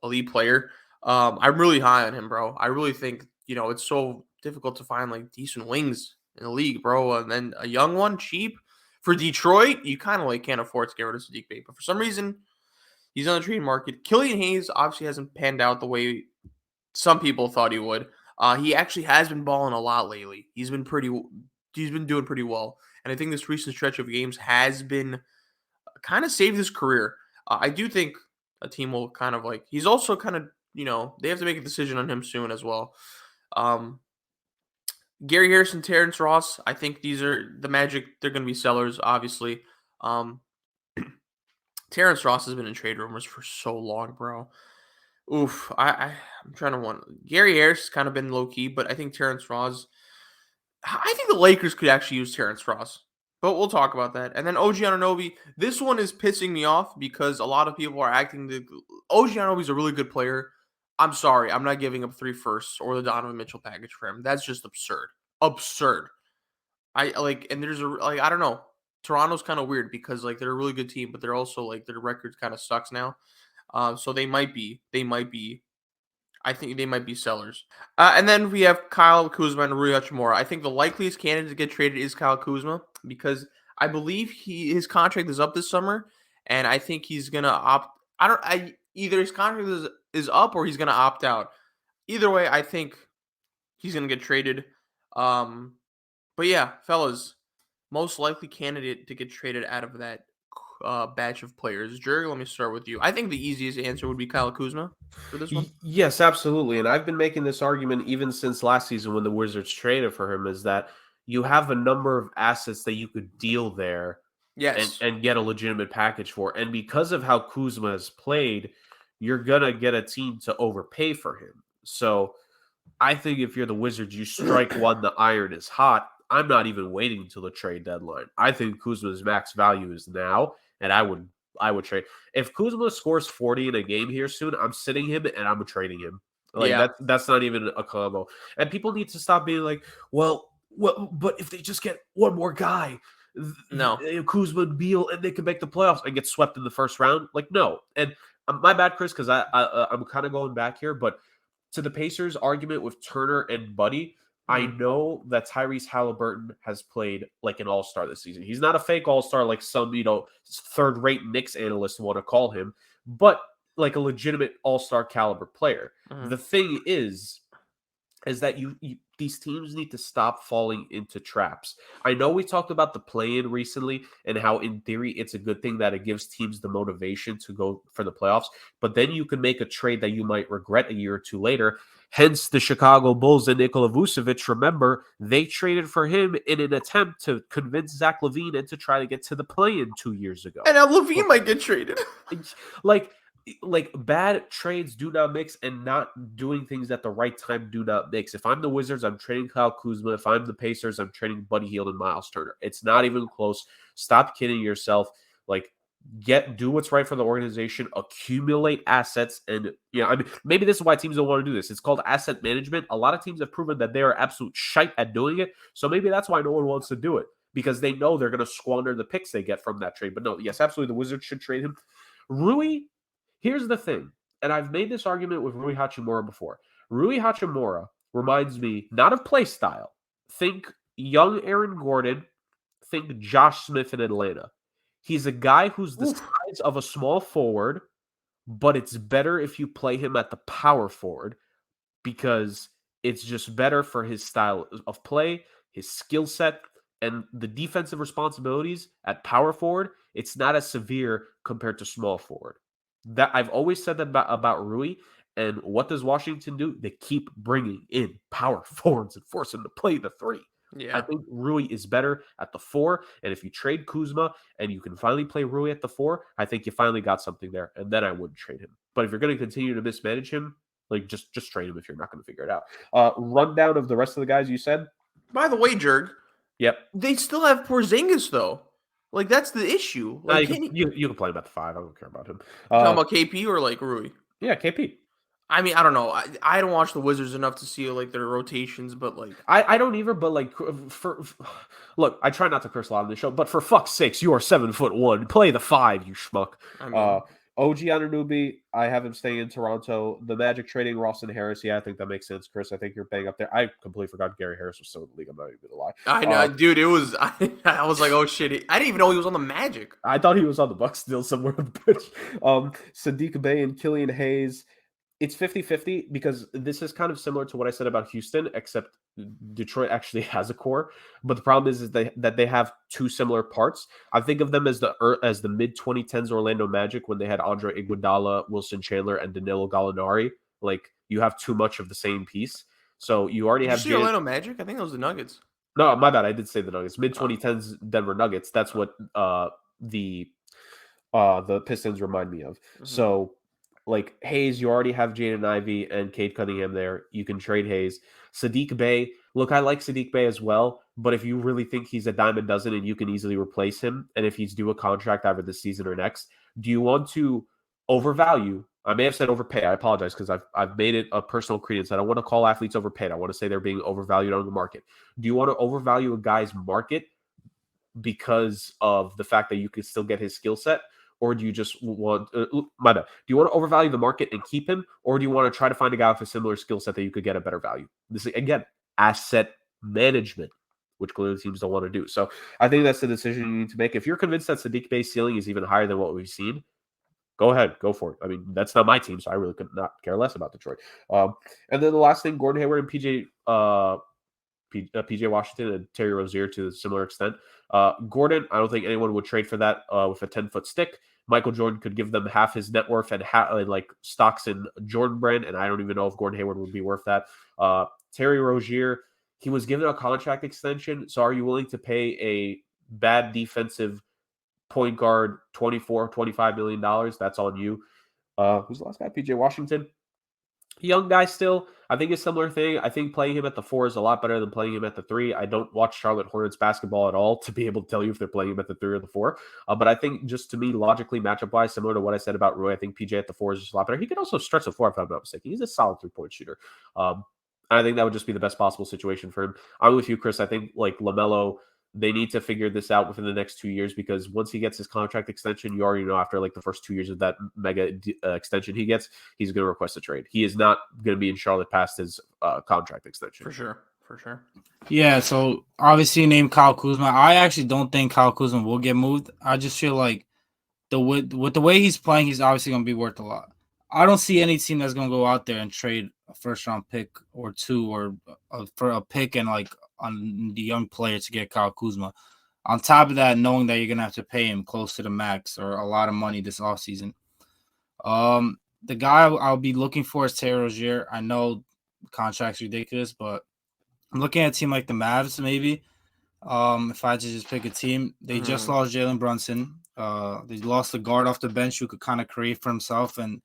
elite player. I'm really high on him, bro. I really think it's so difficult to find like decent wings in the league, bro. And then a young one, cheap. For Detroit, you kind of like can't afford to get rid of Sadiq Bey. But for some reason, he's on the trade market. Killian Hayes obviously hasn't panned out the way some people thought he would. He actually has been balling a lot lately. He's been doing pretty well. And I think this recent stretch of games has been kind of saved his career. I do think a team will kind of like, he's also kind of, they have to make a decision on him soon as well. Gary Harris and Terrence Ross, I think these are the Magic. They're going to be sellers, obviously. Terrence Ross has been in trade rumors for so long, bro. Oof, I'm trying to want. Gary Harris has kind of been low key, but I think Terrence Ross. I think the Lakers could actually use Terrence Ross, but we'll talk about that. And then OG Anunoby. This one is pissing me off because a lot of people are acting. OG Anunoby is a really good player. I'm sorry, I'm not giving up 3 firsts or the Donovan Mitchell package for him. That's just absurd. Absurd. I don't know. Toronto's kind of weird because like they're a really good team, but they're also like their record kind of sucks now. So they might be. I think they might be sellers. And then we have Kyle Kuzma and Rui Hachimura. I think the likeliest candidate to get traded is Kyle Kuzma because I believe his contract is up this summer, and I think he's gonna opt. Either his contract is up or he's gonna opt out. Either way, I think he's gonna get traded. But yeah, fellas, most likely candidate to get traded out of that batch of players. Jurg, let me start with you. I think the easiest answer would be Kyle Kuzma for this one. Yes, absolutely. And I've been making this argument even since last season when the Wizards traded for him, is that you have a number of assets that you could deal there. Yes. And get a legitimate package for. And because of how Kuzma has played, you're going to get a team to overpay for him. So I think if you're the Wizards, you strike one, the iron is hot. I'm not even waiting until the trade deadline. I think Kuzma's max value is now, and I would trade. If Kuzma scores 40 in a game here soon, I'm sitting him and I'm trading him. Like Yeah. that's not even a combo. And people need to stop being like, well, but if they just get one more guy, No. Kuzma and Beal, and they can make the playoffs and get swept in the first round. Like, no. And my bad, Chris, because I'm kind of going back here, but to the Pacers argument with Turner and Buddy, I know that Tyrese Halliburton has played like an all-star this season. He's not a fake all-star like some, third-rate Knicks analysts want to call him, but like a legitimate all-star caliber player. The thing is that you these teams need to stop falling into traps. I know we talked about the play-in recently and how in theory it's a good thing that it gives teams the motivation to go for the playoffs, but then you can make a trade that you might regret a year or two later. Hence the Chicago Bulls and Nikola Vucevic. Remember, they traded for him in an attempt to convince Zach LaVine and to try to get to the play-in 2 years ago. And now LaVine might get traded. Like bad trades do not mix, and not doing things at the right time do not mix. If I'm the Wizards, I'm trading Kyle Kuzma. If I'm the Pacers, I'm trading Buddy Hield and Miles Turner. It's not even close. Stop kidding yourself. Like, do what's right for the organization, accumulate assets. And maybe this is why teams don't want to do this. It's called asset management. A lot of teams have proven that they are absolute shite at doing it. So maybe that's why no one wants to do it, because they know they're going to squander the picks they get from that trade. But no, yes, absolutely, the Wizards should trade him. Rui, here's the thing, and I've made this argument with Rui Hachimura before. Rui Hachimura reminds me not of play style. Think young Aaron Gordon. Think Josh Smith in Atlanta. He's a guy who's the size of a small forward, but it's better if you play him at the power forward because it's just better for his style of play, his skill set, and the defensive responsibilities at power forward. It's not as severe compared to small forward. That I've always said that about Rui. And what does Washington do? They keep bringing in power forwards and force him to play the three. Yeah. I think Rui is better at the four. And if you trade Kuzma and you can finally play Rui at the four, I think you finally got something there. And then I wouldn't trade him. But if you're going to continue to mismanage him, like just trade him if you're not going to figure it out. Rundown of the rest of the guys you said. By the way, Jurg. Yep. They still have Porzingis though. Like, that's the issue. Like, you can play him at the five. I don't care about him. Talking about KP or like Rui? Yeah, KP. I mean, I don't know. I don't watch the Wizards enough to see like their rotations, but like I don't either. But like, look, I try not to curse a lot on the show, but for fuck's sakes, you are 7'1". Play the five, you schmuck. I mean, OG Anunoby, I have him staying in Toronto. The Magic trading Rawson Harris, yeah, I think that makes sense, Chris. I think you're bang up there. I completely forgot Gary Harris was still in the league. I'm not even gonna lie. I know, dude. It was. I was like, oh shit! I didn't even know he was on the Magic. I thought he was on the Bucks still somewhere on the bench. Sadiq Bey and Killian Hayes. It's 50-50 because this is kind of similar to what I said about Houston, except Detroit actually has a core. But the problem is that they have two similar parts. I think of them as the mid-2010s Orlando Magic when they had Andre Iguodala, Wilson Chandler, and Danilo Gallinari. Like, you have too much of the same piece. So you already have Orlando Magic. I think that was the Nuggets. No, my bad. I did say the Nuggets. Mid-2010s Denver Nuggets. That's what the Pistons remind me of. Mm-hmm. So, like, Hayes, you already have Jaden Ivey and Cade Cunningham there. You can trade Hayes. Sadiq Bey. Look, I like Sadiq Bey as well, but if you really think he's a dime a dozen and you can easily replace him, and if he's due a contract either this season or next, do you want to overvalue? I may have said overpay. I apologize because I've made it a personal credence. I don't want to call athletes overpaid. I want to say they're being overvalued on the market. Do you want to overvalue a guy's market because of the fact that you can still get his skill set? Or do you just want do you want to overvalue the market and keep him? Or do you want to try to find a guy with a similar skill set that you could get a better value? This is, again, asset management, which clearly teams don't want to do. So I think that's the decision you need to make. If you're convinced that Sadiq Bey's ceiling is even higher than what we've seen, go ahead, go for it. I mean, that's not my team, so I really could not care less about Detroit. And then the last thing, Gordon Hayward and PJ Washington and Terry Rozier to a similar extent. Gordon, I don't think anyone would trade for that with a 10-foot stick. Michael Jordan could give them half his net worth and like stocks in Jordan brand, and I don't even know if Gordon Hayward would be worth that. Terry Rozier, he was given a contract extension, so are you willing to pay a bad defensive point guard $24-25 million? That's on you. Who's the last guy? PJ Washington. Young guy still. I think a similar thing. I think playing him at the 4 is a lot better than playing him at the 3. I don't watch Charlotte Hornets basketball at all to be able to tell you if they're playing him at the 3 or the 4. But I think just to me, logically, matchup-wise, similar to what I said about Rui, I think PJ at the 4 is just a lot better. He can also stretch the 4 if I'm not mistaken. He's a solid three-point shooter. And I think that would just be the best possible situation for him. I'm with you, Chris. I think like LaMelo, they need to figure this out within the next 2 years, because once he gets his contract extension, you already know after like the first 2 years of that mega extension he gets, he's going to request a trade. He is not going to be in Charlotte past his contract extension. For sure. Yeah, so obviously you named Kyle Kuzma. I actually don't think Kyle Kuzma will get moved. I just feel like with the way he's playing, he's obviously going to be worth a lot. I don't see any team that's going to go out there and trade a first-round pick or two or for a pick and like on the young player to get Kyle Kuzma. On top of that, knowing that you're going to have to pay him close to the max or a lot of money this offseason. The guy I'll be looking for is Terry Rozier. I know the contract's ridiculous, but I'm looking at a team like the Mavs maybe. If I had to just pick a team, they just lost Jalen Brunson. They lost the guard off the bench who could kind of create for himself, and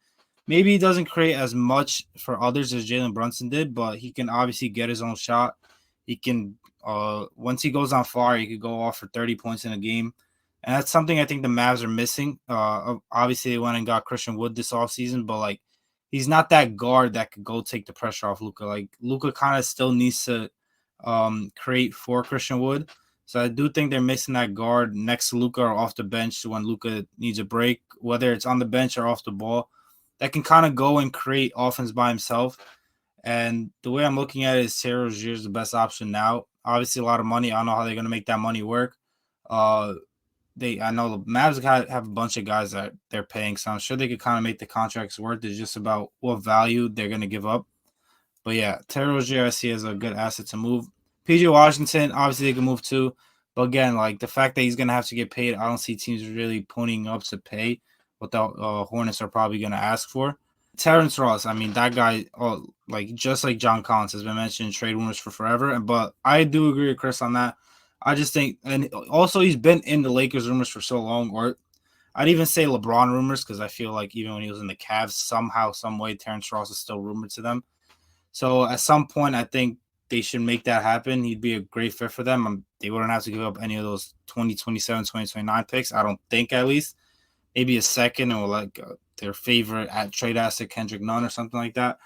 maybe he doesn't create as much for others as Jalen Brunson did, but he can obviously get his own shot. He can, once he goes on fire, he could go off for 30 points in a game. And that's something I think the Mavs are missing. Obviously, they went and got Christian Wood this offseason, but like he's not that guard that could go take the pressure off Luka. Like Luka kind of still needs to create for Christian Wood. So I do think they're missing that guard next to Luka or off the bench when Luka needs a break, whether it's on the bench or off the ball, that can kind of go and create offense by himself. And the way I'm looking at it is Terry Rozier is the best option now. Obviously, a lot of money. I don't know how they're going to make that money work. I know the Mavs have a bunch of guys that they're paying, so I'm sure they could kind of make the contracts worth. It's just about what value they're going to give up. But yeah, Terry Rozier I see as a good asset to move. PJ Washington, obviously they can move too. But again, like the fact that he's going to have to get paid, I don't see teams really ponying up to pay what the Hornets are probably going to ask for. Terrence Ross, I mean, that guy, like just like John Collins, has been mentioned in trade rumors for forever. But I do agree with Chris on that. I just think, and also he's been in the Lakers rumors for so long, or I'd even say LeBron rumors, because I feel like even when he was in the Cavs, somehow, some way, Terrence Ross is still rumored to them. So at some point, I think they should make that happen. He'd be a great fit for them. They wouldn't have to give up any of those 2027, 2029 picks, I don't think, at least. Maybe a second or like their favorite trade asset, Kendrick Nunn or something like that.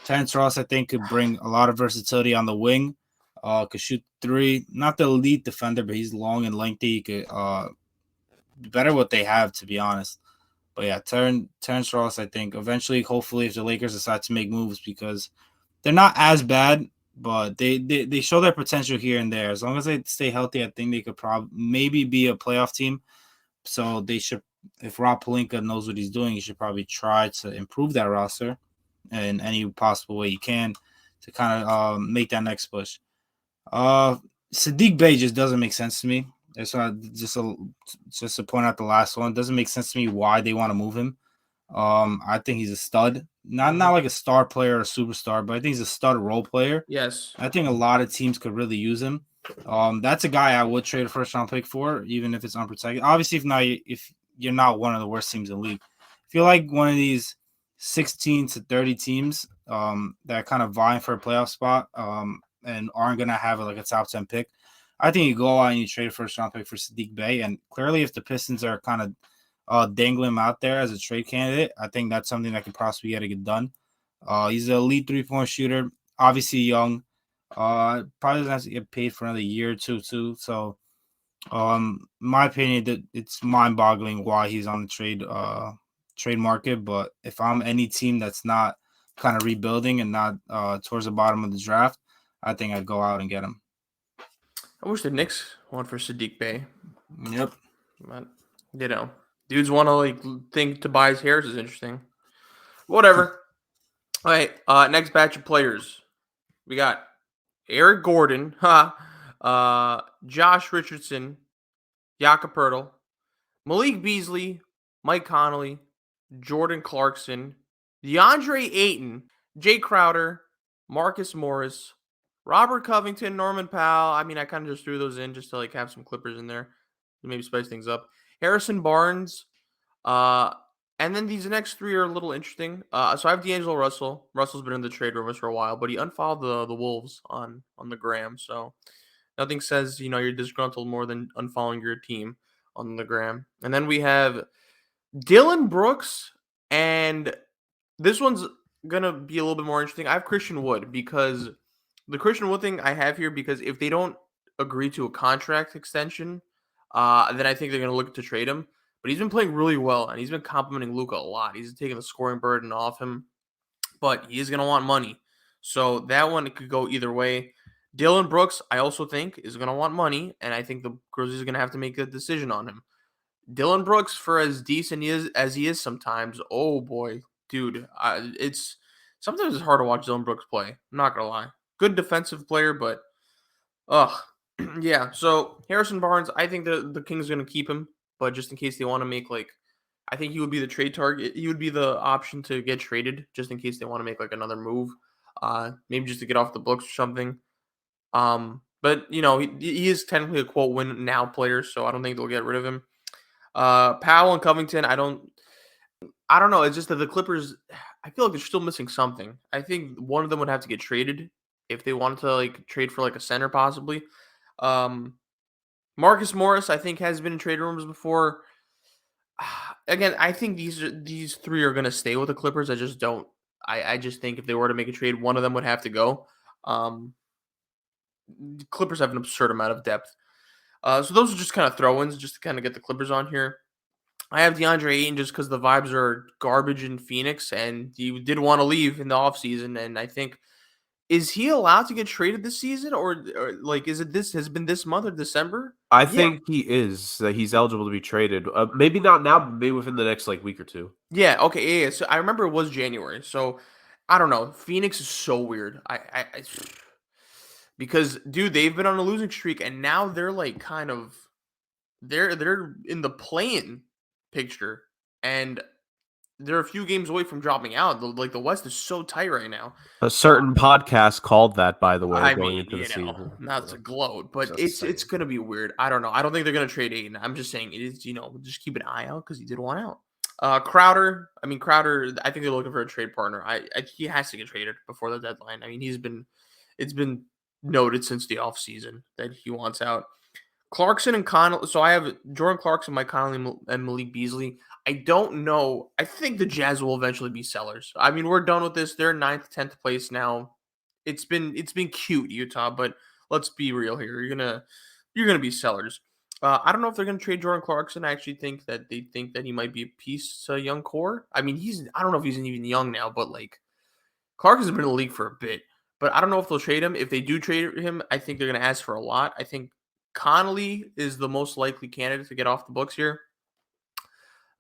Terrence Ross, I think, could bring a lot of versatility on the wing. Could shoot three. Not the elite defender, but he's long and lengthy. He could better what they have, to be honest. But yeah, Terrence Ross, I think, eventually, hopefully, if the Lakers decide to make moves, because they're not as bad, but they show their potential here and there. As long as they stay healthy, I think they could maybe be a playoff team. So they should, if Rob Pelinka knows what he's doing, he should probably try to improve that roster in any possible way he can to kind of make that next push. Sadiq Bey just doesn't make sense to me. It's just to point out the last one. It doesn't make sense to me why they want to move him. I think he's a stud. Not like a star player or a superstar, but I think he's a stud role player. Yes. I think a lot of teams could really use him. That's a guy I would trade a first-round pick for, even if it's unprotected. Obviously, if you're not one of the worst teams in the league. If you're like one of these 16 to 30 teams that are kind of vying for a playoff spot and aren't going to have like a top 10 pick, I think you go out and you trade a first-round pick for Sadiq Bey. And clearly, if the Pistons are kind of dangling him out there as a trade candidate, I think that's something that could possibly get done. He's an elite three-point shooter, obviously young. Probably doesn't have to get paid for another year or two, too. So, my opinion, that it's mind-boggling why he's on the trade market. But if I'm any team that's not kind of rebuilding and not towards the bottom of the draft, I think I'd go out and get him. I wish the Knicks went for Sadiq Bey. Yep. But, dudes want to like think Tobias Harris is interesting. Whatever. All right. Next batch of players. We got Eric Gordon, Josh Richardson, Jakob Poeltl, Malik Beasley, Mike Conley, Jordan Clarkson, DeAndre Ayton, Jay Crowder, Marcus Morris, Robert Covington, Norman Powell. I mean, I kind of just threw those in just to like have some Clippers in there, maybe spice things up. Harrison Barnes, And then these next three are a little interesting. So I have D'Angelo Russell. Russell's been in the trade rumors for a while, but he unfollowed the Wolves on the gram. So nothing says you're disgruntled more than unfollowing your team on the gram. And then we have Dylan Brooks, and this one's gonna be a little bit more interesting. I have Christian Wood because the Christian Wood thing I have here because if they don't agree to a contract extension, then I think they're gonna look to trade him. But he's been playing really well, and he's been complimenting Luka a lot. He's taking the scoring burden off him, but he is gonna want money. So that one it could go either way. Dylan Brooks, I also think, is gonna want money, and I think the Grizzlies are gonna have to make a decision on him. Dylan Brooks, for as decent as he is sometimes, oh boy, dude, it's sometimes it's hard to watch Dylan Brooks play. I'm not gonna lie, good defensive player, but yeah. So Harrison Barnes, I think the Kings are gonna keep him, but just in case they want to make I think he would be the trade target. He would be the option to get traded, just in case they want to make another move, maybe just to get off the books or something. But he is technically a quote win now player, so I don't think they'll get rid of him. Powell and Covington, I don't know. It's just that the Clippers, I feel like they're still missing something. I think one of them would have to get traded if they wanted to trade for a center possibly. Marcus Morris, I think, has been in trade rooms before. Again, I think these three are going to stay with the Clippers. I just don't. I just think if they were to make a trade, one of them would have to go. The Clippers have an absurd amount of depth. So those are just kind of throw-ins just to kind of get the Clippers on here. I have DeAndre Ayton just because the vibes are garbage in Phoenix, and he did want to leave in the offseason. And I think, is he allowed to get traded this season, or has it been this month or December? I think he is. That he's eligible to be traded. Maybe not now, but maybe within the next week or two. Yeah. Okay. Yeah. So I remember it was January. So I don't know. Phoenix is so weird. Because dude, they've been on a losing streak, and now they're they're in the play-in picture, and they're a few games away from dropping out. The West is so tight right now. A certain podcast called that, by the way, going into the season. Not to gloat, but it's going to be weird. I don't know. I don't think they're going to trade Aiden. I'm just saying it is. Just keep an eye out because he did want out. Crowder. I think they're looking for a trade partner. He has to get traded before the deadline. I mean, it's been noted since the offseason that he wants out. Clarkson and Connolly. So I have Jordan Clarkson, Mike Connolly, and Malik Beasley. I don't know. I think the Jazz will eventually be sellers. I mean, we're done with this. They're 9th, 10th place now. It's been cute, Utah, but let's be real here. You're gonna be sellers. I don't know if they're gonna trade Jordan Clarkson. I actually think that he might be a piece to a young core. I mean, I don't know if he's even young now, but Clarkson's been in the league for a bit. But I don't know if they'll trade him. If they do trade him, I think they're gonna ask for a lot. I think Connolly is the most likely candidate to get off the books here.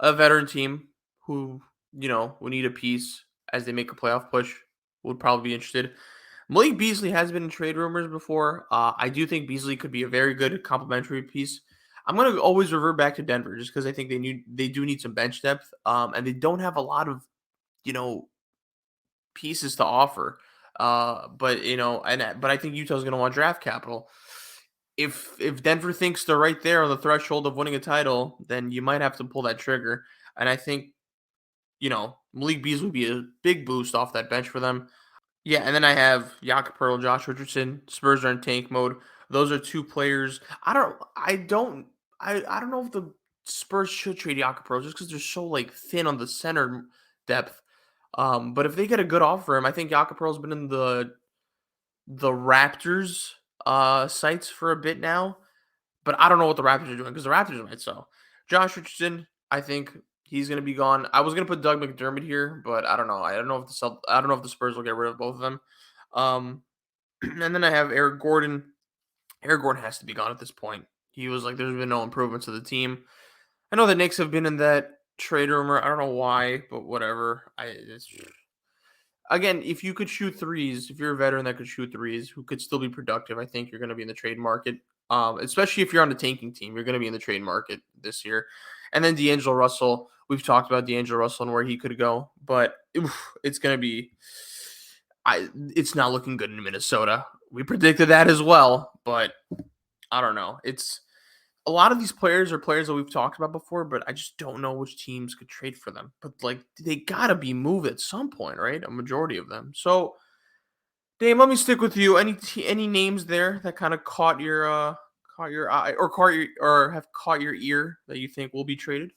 A veteran team who, will need a piece as they make a playoff push would probably be interested. Malik Beasley has been in trade rumors before. I do think Beasley could be a very good complementary piece. I'm going to always revert back to Denver just because I think they do need some bench depth, and they don't have a lot of, pieces to offer. But I think Utah's going to want draft capital. If Denver thinks they're right there on the threshold of winning a title, then you might have to pull that trigger. And I think, Malik Beasley would be a big boost off that bench for them. Yeah, and then I have Jakob Poeltl, Josh Richardson. Spurs are in tank mode. Those are two players. I don't know if the Spurs should trade Jakob Poeltl just because they're so thin on the center depth. But if they get a good offer for him, I think Jakob Poeltl's been in the Raptors sites for a bit now, but I don't know what the Raptors are doing because the Raptors might sell. Josh Richardson, I think he's going to be gone. I was going to put Doug McDermott here, but I don't know. I don't know if the Spurs will get rid of both of them. And then I have Eric Gordon. Eric Gordon has to be gone at this point. He was there's been no improvement to the team. I know the Knicks have been in that trade rumor. I don't know why, but whatever. Again, if you could shoot threes, if you're a veteran that could shoot threes, who could still be productive, I think you're going to be in the trade market. Especially if you're on the tanking team, you're going to be in the trade market this year. And then D'Angelo Russell, we've talked about D'Angelo Russell and where he could go, but it's going to be, it's not looking good in Minnesota. We predicted that as well, but I don't know. a lot of these players are players that we've talked about before, but I just don't know which teams could trade for them. But like, they gotta be moved at some point, right? A majority of them. So, Dame, let me stick with you. Any names there that kind of caught your eye or have caught your ear that you think will be traded?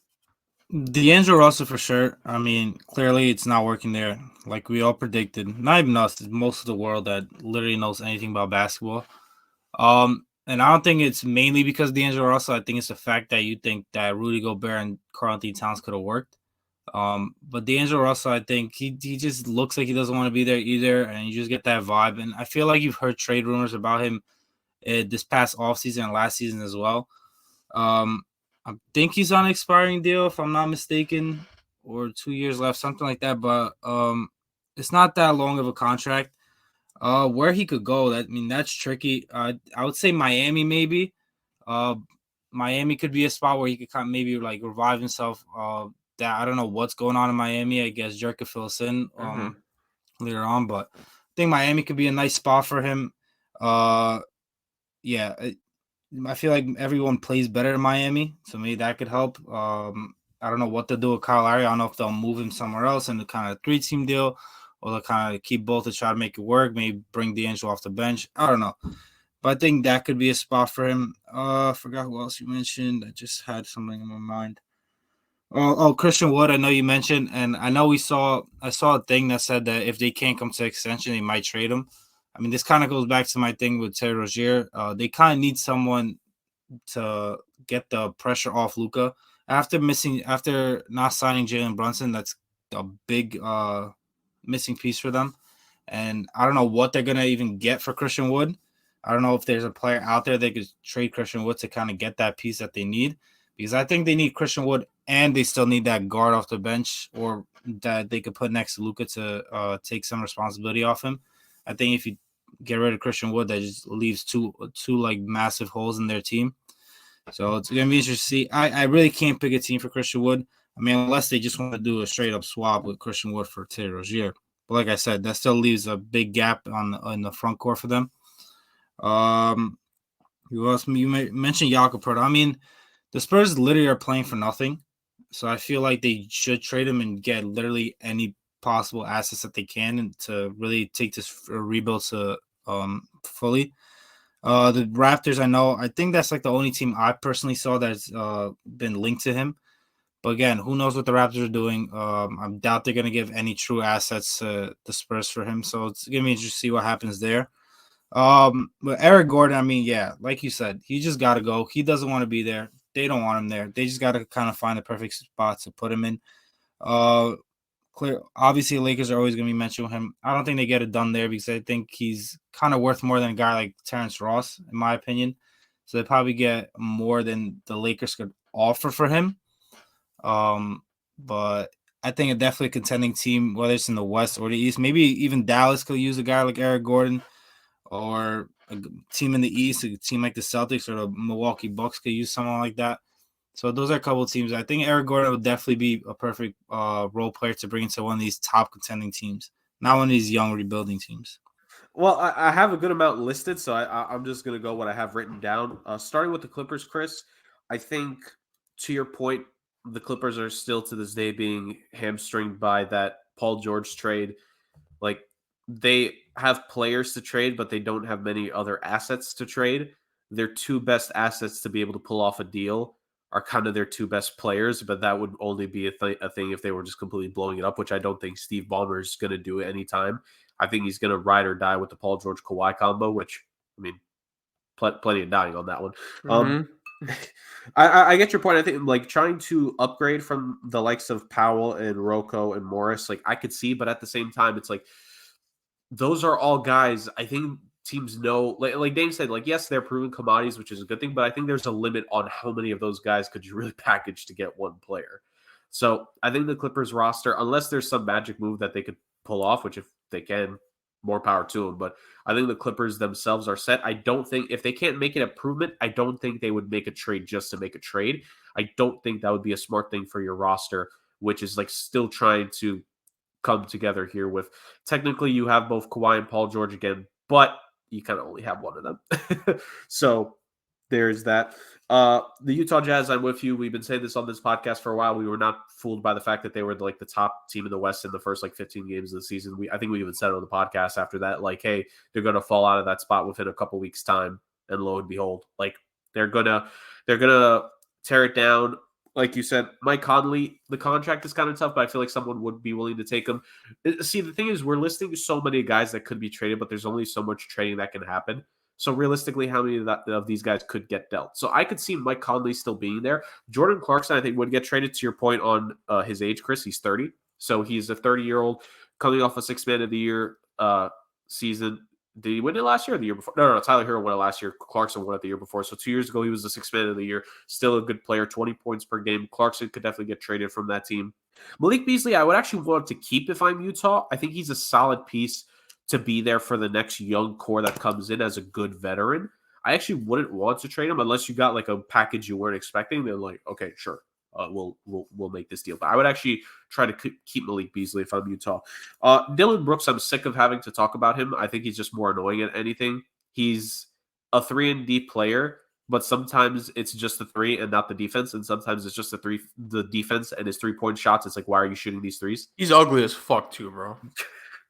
D'Angelo Russell for sure. I mean, clearly it's not working there, like we all predicted. Not even us, it's most of the world that literally knows anything about basketball. And I don't think it's mainly because of D'Angelo Russell. I think it's the fact that you think that Rudy Gobert and Karl-Anthony Towns could have worked. But D'Angelo Russell, I think he just looks like he doesn't want to be there either, and you just get that vibe. And I feel like you've heard trade rumors about him this past offseason and last season as well. I think he's on an expiring deal, if I'm not mistaken, or 2 years left, something like that. But it's not that long of a contract. Where he could go, that's tricky. I would say Miami maybe. Miami could be a spot where he could kind of maybe like revive himself. That I don't know what's going on in Miami. I guess Jurg could fill us in later on, but I think Miami could be a nice spot for him. Yeah, I feel like everyone plays better in Miami, so maybe that could help. I don't know what to do with Kyle Lowry. I don't know if they'll move him somewhere else in the kind of 3-team deal, or they'll kind of keep both to try to make it work. Maybe bring D'Angelo off the bench. I don't know, but I think that could be a spot for him. I forgot who else you mentioned. I just had something in my mind. Oh, Christian Wood, I know you mentioned, and I know I saw a thing that said that if they can't come to extension, they might trade him. I mean, this kind of goes back to my thing with Terry Rozier. They kind of need someone to get the pressure off Luka. After not signing Jalen Brunson, that's a big missing piece for them. And I don't know what they're going to even get for Christian Wood. I don't know if there's a player out there they could trade Christian Wood to kind of get that piece that they need. Because I think they need Christian Wood, and they still need that guard off the bench, or that they could put next to Luka to take some responsibility off him. I think if you get rid of Christian Wood, that just leaves two like massive holes in their team. So it's gonna be interesting to see. I really can't pick a team for Christian Wood. I mean, unless they just want to do a straight up swap with Christian Wood for Terry Rozier. But like I said, that still leaves a big gap on the front court for them. Who else? You mentioned Jakob Poeltl. I mean, the Spurs literally are playing for nothing, so I feel like they should trade him and get literally any possible assets that they can, and to really take this rebuild to fully. The Raptors, I think that's like the only team I personally saw that's been linked to him. But again, who knows what the Raptors are doing? I doubt they're going to give any true assets to the Spurs for him. So it's going to be interesting to see what happens there. But Eric Gordon, I mean, yeah, like you said, he just got to go. He doesn't want to be there. They don't want him there. They just got to kind of find the perfect spot to put him in. Obviously, Lakers are always going to be mentioning him. I don't think they get it done there because I think he's kind of worth more than a guy like Terrence Ross, in my opinion. So they probably get more than the Lakers could offer for him. But I think a definitely contending team, whether it's in the West or the East, maybe even Dallas could use a guy like Eric Gordon, or a team in the East, a team like the Celtics or the Milwaukee Bucks could use someone like that. So those are a couple of teams. I think Eric Gordon would definitely be a perfect role player to bring into one of these top contending teams, not one of these young rebuilding teams. Well, I have a good amount listed, so I'm just going to go what I have written down. Starting with the Clippers, Chris, I think, to your point, the Clippers are still to this day being hamstringed by that Paul George trade. Like, they have players to trade, but they don't have many other assets to trade. Their two best assets to be able to pull off a deal are kind of their two best players, but that would only be a thing if they were just completely blowing it up, which I don't think Steve Ballmer is going to do at any time. I think he's going to ride or die with the Paul George Kawhi combo, which, I mean, plenty of dying on that one. I get your point. I think like trying to upgrade from the likes of Powell and Rocco and Morris, like I could see, but at the same time, it's like those are all guys I think teams know. Like Dane said, like yes, they're proven commodities, which is a good thing, but I think there's a limit on how many of those guys could you really package to get one player. So I think the Clippers roster, unless there's some magic move that they could pull off, which if they can, more power to them. But I think the Clippers themselves are set. I don't think if they can't make an improvement, I don't think they would make a trade just to make a trade. I don't think that would be a smart thing for your roster, which is like still trying to come together here with technically you have both Kawhi and Paul George again, but you kind of only have one of them. So there's that. The Utah Jazz, I'm with you. We've been saying this on this podcast for a while. We were not fooled by the fact that they were like the top team in the West in the first like 15 games of the season. I think we even said it on the podcast after that, like, hey, they're going to fall out of that spot within a couple weeks' time. And lo and behold, like they're gonna tear it down. Like you said, Mike Conley, the contract is kind of tough, but I feel like someone would be willing to take him. See, the thing is, we're listing so many guys that could be traded, but there's only so much trading that can happen. So realistically, how many of these guys could get dealt? So I could see Mike Conley still being there. Jordan Clarkson, I think, would get traded. To your point on his age, Chris, he's 30. So he's a 30-year-old coming off a Sixth Man of the Year season. Did he win it last year or the year before? No. Tyler Hero won it last year. Clarkson won it the year before. So 2 years ago, he was the Sixth Man of the Year. Still a good player, 20 points per game. Clarkson could definitely get traded from that team. Malik Beasley, I would actually want to keep if I'm Utah. I think he's a solid piece to be there for the next young core that comes in as a good veteran. I actually wouldn't want to trade him unless you got like a package you weren't expecting. Then like, okay, sure. We'll make this deal. But I would actually try to keep Malik Beasley if I'm Utah. Dylan Brooks, I'm sick of having to talk about him. I think he's just more annoying at anything. He's a 3-and-D player, but sometimes it's just the 3 and not the defense, and sometimes it's just the defense and his 3-point shots. It's like, why are you shooting these threes? He's ugly as fuck too, bro.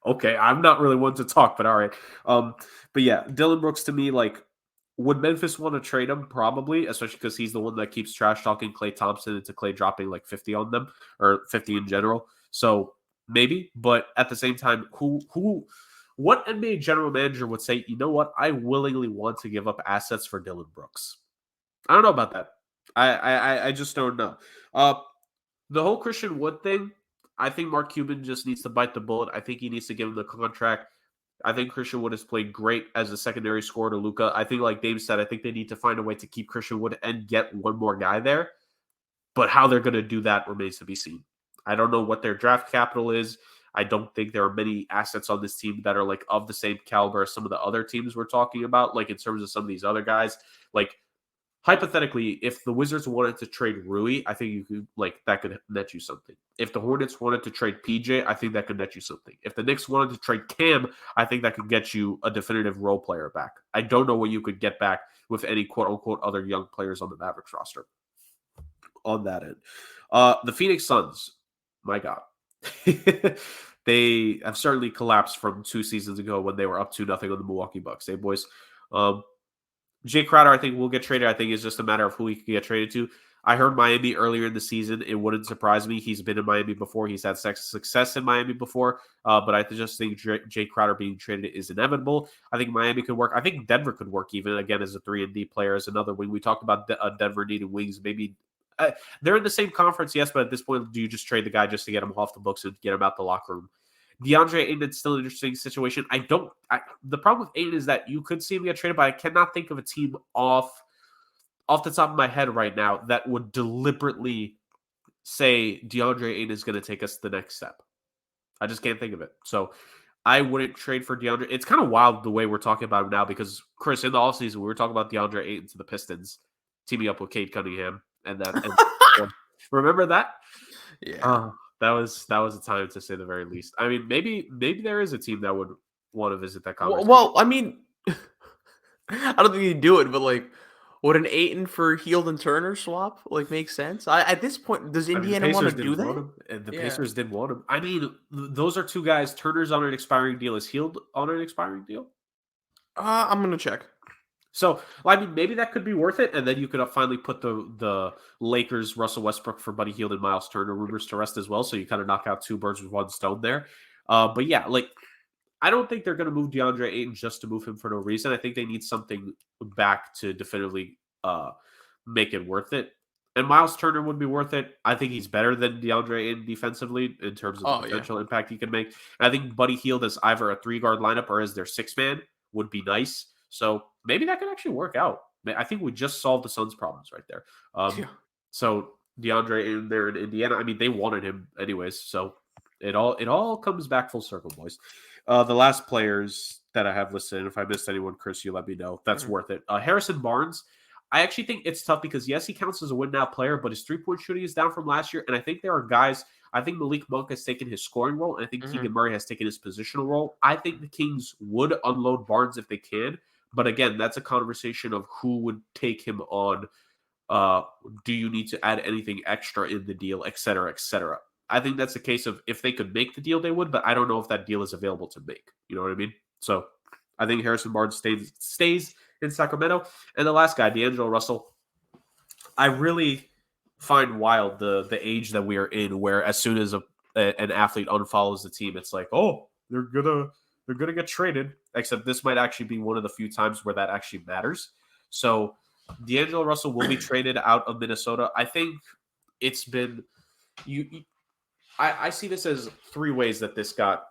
Okay, I'm not really one to talk, but all right. But yeah, Dylan Brooks to me, like, would Memphis want to trade him? Probably, especially because he's the one that keeps trash talking Klay Thompson into Klay dropping like 50 on them or 50 in general. So maybe, but at the same time, what NBA general manager would say, you know what, I willingly want to give up assets for Dylan Brooks? I don't know about that. I just don't know. The whole Christian Wood thing, I think Mark Cuban just needs to bite the bullet. I think he needs to give him the contract. I think Christian Wood has played great as a secondary scorer to Luka. I think, like Dave said, I think they need to find a way to keep Christian Wood and get one more guy there. But how they're going to do that remains to be seen. I don't know what their draft capital is. I don't think there are many assets on this team that are like of the same caliber as some of the other teams we're talking about, like in terms of some of these other guys. Like, hypothetically, if the Wizards wanted to trade Rui, I think you could that could net you something. If the Hornets wanted to trade PJ, I think that could net you something. If the Knicks wanted to trade Cam, I think that could get you a definitive role player back. I don't know what you could get back with any quote-unquote other young players on the Mavericks roster on that end. The Phoenix Suns, my God. They have certainly collapsed from 2 seasons ago when they were up 2-0 on the Milwaukee Bucks. Hey, boys. Jay Crowder, I think, will get traded. I think it's just a matter of who he can get traded to. I heard Miami earlier in the season. It wouldn't surprise me. He's been in Miami before. He's had success in Miami before. But I just think Jay Crowder being traded is inevitable. I think Miami could work. I think Denver could work even, again, as a 3-and-D player, as another wing. We talked about Denver needing wings. Maybe they're in the same conference, yes, but at this point, do you just trade the guy just to get him off the books and get him out the locker room? DeAndre Ayton, it's still an interesting situation. The problem with Ayton is that you could see him get traded, but I cannot think of a team off the top of my head right now that would deliberately say DeAndre Ayton is going to take us to the next step. I just can't think of it. So I wouldn't trade for DeAndre. It's kind of wild the way we're talking about him now because, Chris, in the offseason, we were talking about DeAndre Ayton to the Pistons, teaming up with Cade Cunningham. And remember that? Yeah. That was a time, to say the very least. I mean, maybe there is a team that would want to visit that conversation. Well, I mean, I don't think he'd do it, but like, would an Ayton for Hield and Turner swap make sense? At this point, does Indiana want to do that? The Pacers didn't want him. I mean, those are two guys. Turner's on an expiring deal. Is Hield on an expiring deal? I'm gonna check. So, I mean, maybe that could be worth it, and then you could finally put the Lakers, Russell Westbrook for Buddy Hield and Miles Turner rumors to rest as well, so you kind of knock out 2 birds with 1 stone there. But yeah, I don't think they're going to move DeAndre Ayton just to move him for no reason. I think they need something back to definitively make it worth it. And Miles Turner would be worth it. I think he's better than DeAndre Ayton defensively in terms of the potential impact he can make. And I think Buddy Hield as either a 3-guard lineup or as their 6-man would be nice. So maybe that could actually work out. I think we just solved the Suns' problems right there. So DeAndre in there in Indiana, I mean, they wanted him anyways. So it all comes back full circle, boys. The last players that I have listed, and if I missed anyone, Chris, you let me know. That's worth it. Harrison Barnes, I actually think it's tough because, yes, he counts as a win-now player, but his 3-point shooting is down from last year. And I think there are guys, I think Malik Monk has taken his scoring role, and I think Keegan Murray has taken his positional role. I think the Kings would unload Barnes if they can. But again, that's a conversation of who would take him on Do you need to add anything extra in the deal, et cetera, et cetera? I think that's a case of if they could make the deal, they would, but I don't know if that deal is available to make. You know what I mean? So I think Harrison Barnes stays in Sacramento. And the last guy, D'Angelo Russell, I really find wild the age that we are in, where as soon as an athlete unfollows the team, it's like, oh, they're gonna get traded. Except this might actually be one of the few times where that actually matters. So D'Angelo Russell will be traded out of Minnesota. I think it's been I see this as three ways that this got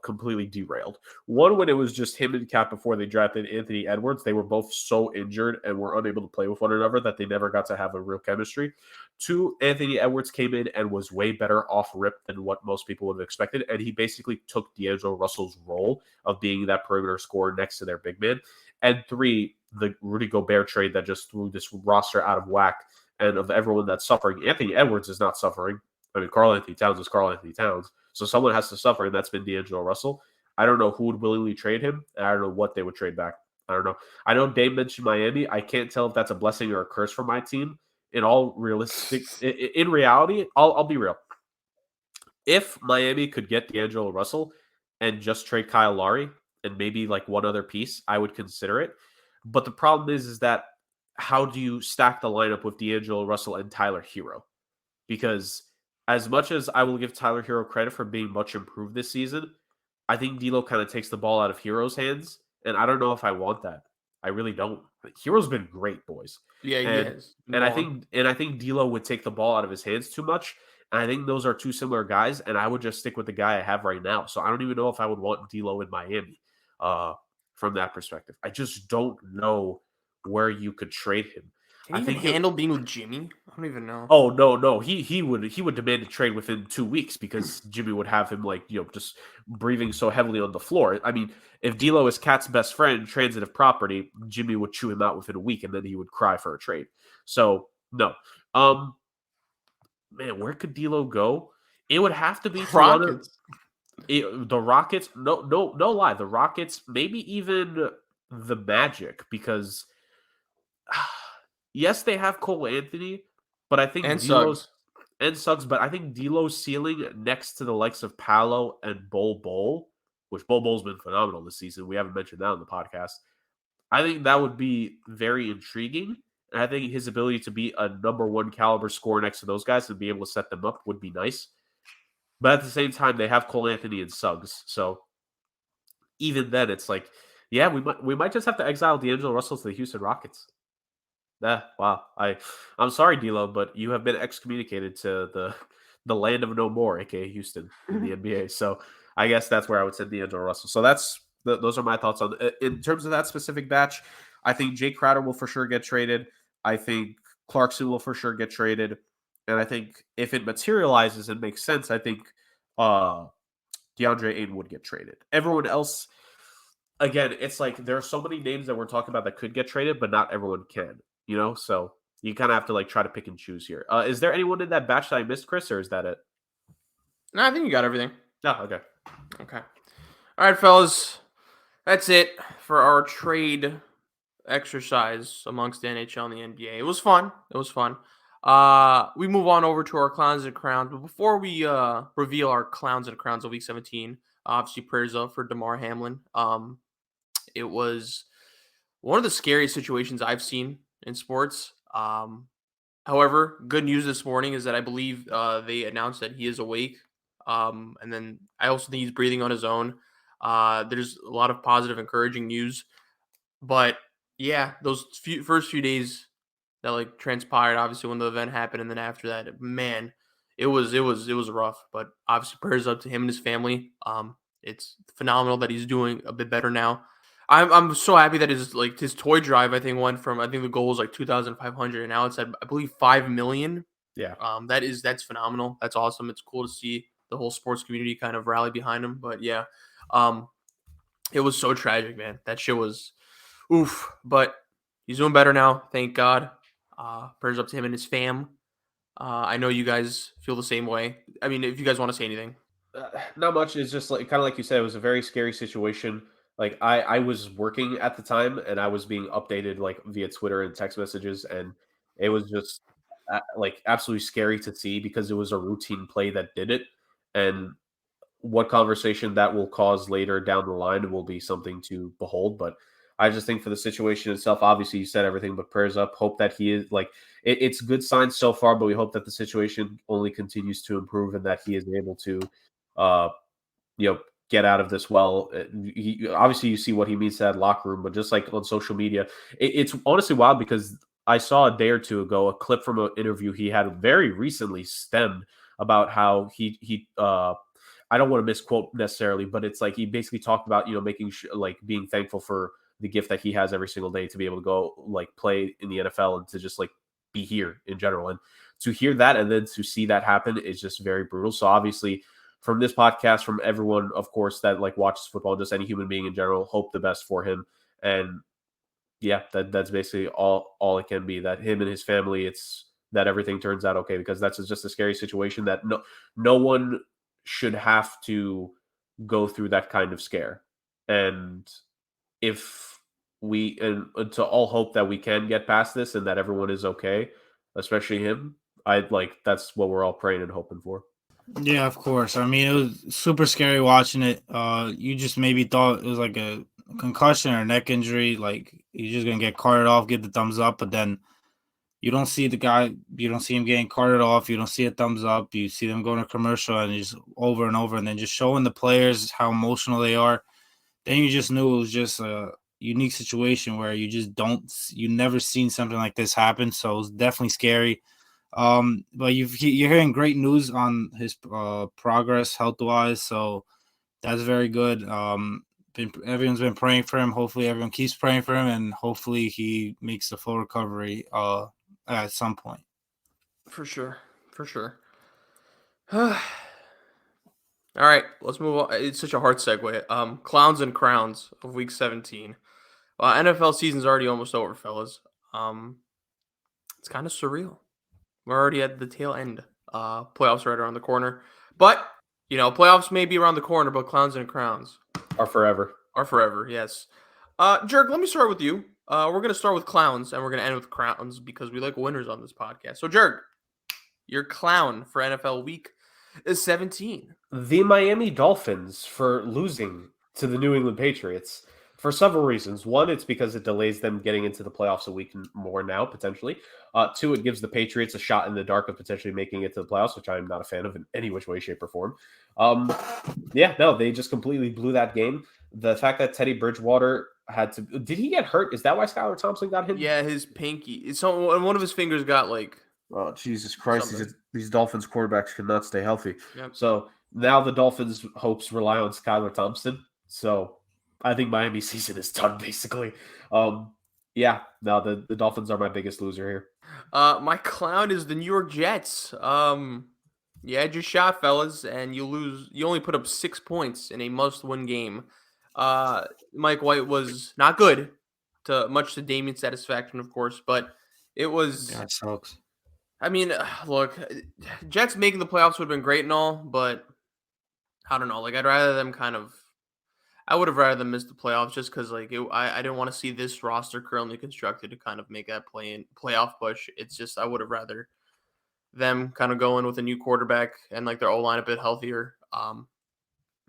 completely derailed. One, when it was just him and Cap before they drafted Anthony Edwards, they were both so injured and were unable to play with one another that they never got to have a real chemistry. Two, Anthony Edwards came in and was way better off rip than what most people would have expected, and he basically took D'Angelo Russell's role of being that perimeter scorer next to their big man. And three, the Rudy Gobert trade that just threw this roster out of whack, and of everyone that's suffering, Anthony Edwards is not suffering. I mean, Karl Anthony Towns is Karl Anthony Towns. So someone has to suffer, and that's been D'Angelo Russell. I don't know who would willingly trade him, and I don't know what they would trade back. I don't know. I know Dave mentioned Miami. I can't tell if that's a blessing or a curse for my team. In reality, I'll be real. If Miami could get D'Angelo Russell and just trade Kyle Lowry and maybe like one other piece, I would consider it. But the problem is that how do you stack the lineup with D'Angelo Russell and Tyler Hero? Because as much as I will give Tyler Hero credit for being much improved this season, I think D'Lo kind of takes the ball out of Hero's hands, and I don't know if I want that. I really don't. Hero's been great, boys. Yeah, he is. And I think D'Lo would take the ball out of his hands too much. And I think those are two similar guys, and I would just stick with the guy I have right now. So I don't even know if I would want D'Lo in Miami from that perspective. I just don't know where you could trade him. Can he even handle being with Jimmy? I don't even know. Oh no. He would demand a trade within 2 weeks because Jimmy would have him just breathing so heavily on the floor. I mean, if D'Lo is Cat's best friend, transitive property, Jimmy would chew him out within a week, and then he would cry for a trade. So no, man, where could D'Lo go? It would have to be Rockets. The Rockets. No lie, the Rockets. Maybe even the Magic, because. Yes, they have Cole Anthony, but I think D'Lo's and Suggs. But I think D'Lo's ceiling next to the likes of Paolo and Bol, which Bol's been phenomenal this season. We haven't mentioned that on the podcast. I think that would be very intriguing, and I think his ability to be a number one caliber scorer next to those guys and be able to set them up would be nice. But at the same time, they have Cole Anthony and Suggs, so even then, it's like, yeah, we might just have to exile D'Angelo Russell to the Houston Rockets. Wow. I'm sorry, D'Lo, but you have been excommunicated to the land of no more, aka Houston, in the NBA. So I guess that's where I would send D'Angelo Russell. So those are my thoughts on in terms of that specific batch. I think Jay Crowder will for sure get traded. I think Clarkson will for sure get traded, and I think if it materializes and makes sense, I think DeAndre Ayton would get traded. Everyone else, again, it's like there are so many names that we're talking about that could get traded, but not everyone can. So you kind of have to try to pick and choose here. Is there anyone in that batch that I missed, Chris, or is that it? No, I think you got everything. Oh, okay. Okay. All right, fellas. That's it for our trade exercise amongst the NHL and the NBA. It was fun. We move on over to our clowns and crowns. But before we reveal our clowns and crowns of Week 17, obviously prayers up for Damar Hamlin. It was one of the scariest situations I've seen in sports. However, good news this morning is that I believe they announced that he is awake. And then I also think he's breathing on his own. There's a lot of positive, encouraging news. But yeah, those first few days that transpired, obviously when the event happened, and then after that, man, it was rough. But obviously prayers up to him and his family. It's phenomenal that he's doing a bit better now. I'm so happy that his toy drive, I think, went from, I think the goal was 2,500, and now it's at, I believe, 5 million. Yeah. That's phenomenal. That's awesome. It's cool to see the whole sports community kind of rally behind him. But yeah, it was so tragic, man. That shit was oof. But he's doing better now, thank God. Prayers up to him and his fam. I know you guys feel the same way. I mean, if you guys want to say anything. Not much. It's just kind of like you said, it was a very scary situation. I was working at the time, and I was being updated via Twitter and text messages, and It was just like absolutely scary to see because it was a routine play that did it. And what conversation that will cause later down the line will be something to behold. But I just think for the situation itself, obviously you said everything but prayers up. Hope that he is like it's good signs so far, but we hope that the situation only continues to improve and that he is able to, uh, get out of this well. Obviously, you see what he means to that locker room, but just like on social media, it's honestly wild because I saw a day or two ago a clip from an interview he had very recently stemmed about how he I don't want to misquote necessarily, but it's like he basically talked about making like being thankful for the gift that he has every single day to be able to go like play in the NFL and to just like be here in general. And to hear that and then to see that happen is just very brutal. So obviously from this podcast, from everyone, of course, that like watches football, just any human being in general, hope the best for him. And yeah, that's basically all it can be, that him and his family, it's that everything turns out okay, because that's just a scary situation that no one should have to go through that kind of scare. And if we and to all hope that we can get past this and that everyone is okay, especially him, that's what we're all praying and hoping for. Yeah, of course. I mean, it was super scary watching it. You just maybe thought it was like a concussion or neck injury, like he's just gonna get carted off, get the thumbs up, but then you don't see the guy, you don't see him getting carted off, you don't see a thumbs up, you see them going to commercial and just over and over, and then just showing the players how emotional they are. Then you just knew it was just a unique situation where you never seen something like this happen. So it's definitely scary. But you're hearing great news on his progress health wise, so that's very good. Everyone's been praying for him. Hopefully, everyone keeps praying for him, and hopefully, he makes a full recovery at some point. For sure. All right, let's move on. It's such a hard segue. Clowns and crowns of Week 17. NFL season's already almost over, fellas. It's kind of surreal. We're already at the tail end. Playoffs right around the corner. But, playoffs may be around the corner, but clowns and crowns Are forever. Yes. Jurg, let me start with you. We're going to start with clowns, and we're going to end with crowns because we like winners on this podcast. So, Jurg, your clown for NFL Week is 17. The Miami Dolphins for losing to the New England Patriots for several reasons. One, it's because it delays them getting into the playoffs a week more now, potentially. Two, it gives the Patriots a shot in the dark of potentially making it to the playoffs, which I'm not a fan of in any which way, shape, or form. They just completely blew that game. The fact that Teddy Bridgewater did he get hurt? Is that why Skylar Thompson got hit? Yeah, his pinky. So one of his fingers got like. Oh, Jesus Christ. These Dolphins quarterbacks could not stay healthy. Yep. So now the Dolphins' hopes rely on Skylar Thompson. So I think Miami season is done, basically. The Dolphins are my biggest loser here. My clown is the New York Jets. You had your shot, fellas, and you lose. You only put up 6 points in a must-win game. Mike White was not good, much to Damien's satisfaction, of course, but it was. That sucks. I mean, look, Jets making the playoffs would have been great and all, but I don't know. Like, I would have rather them miss the playoffs just because, like, I didn't want to see this roster currently constructed to kind of make that playoff push. It's just I would have rather them kind of go in with a new quarterback and like their O-line a bit healthier.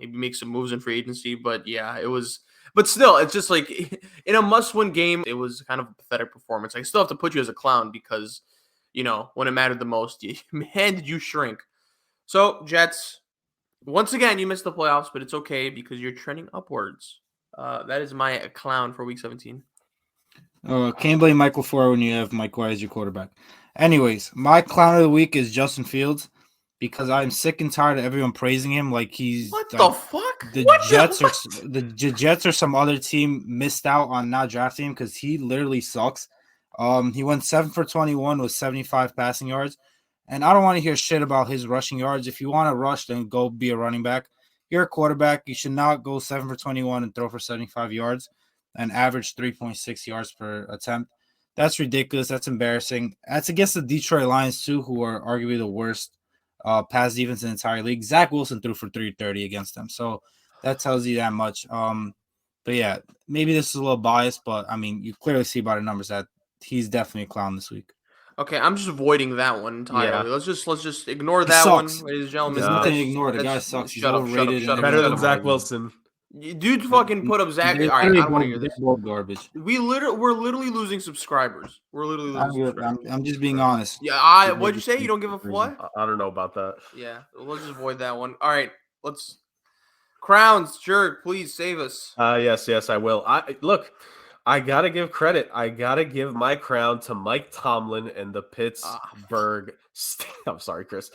Maybe make some moves in free agency, but yeah, it was. But still, it's just like in a must-win game, it was kind of a pathetic performance. I still have to put you as a clown because. When it mattered the most, did you shrink? So, Jets, once again, you missed the playoffs, but it's okay because you're trending upwards. That is my clown for Week 17. Can't blame Michael for when you have Mike White as your quarterback. Anyways, my clown of the week is Justin Fields because I'm sick and tired of everyone praising him like he's what like, the fuck? The Jets or some other team missed out on not drafting him because he literally sucks. He went 7 for 21 with 75 passing yards. And I don't want to hear shit about his rushing yards. If you want to rush, then go be a running back. You're a quarterback. You should not go 7 for 21 and throw for 75 yards and average 3.6 yards per attempt. That's ridiculous. That's embarrassing. That's against the Detroit Lions, too, who are arguably the worst pass defense in the entire league. Zach Wilson threw for 330 against them. So that tells you that much. But yeah, maybe this is a little biased, but I mean, you clearly see by the numbers that he's definitely a clown this week. Okay, I'm just avoiding that one entirely. Yeah. Let's just ignore that one, sucks. ladies and gentlemen. There's Nah. nothing to ignore. The guy That's- sucks. He's shut up, overrated. shut up, Better shut than up. Zach Wilson. Dude, fucking put up Zach. All They're right, I don't want to hear they're this. both garbage. We're literally losing subscribers. We're literally losing subscribers. I'm just being honest. Yeah, what'd you say? You don't give a what? I don't know about that. Yeah, let's just avoid that one. All right, let's Crowns, Jurg, please save us. Yes, I will. I gotta give credit. I gotta give my crown to Mike Tomlin and the Pittsburgh. I'm sorry, Chris.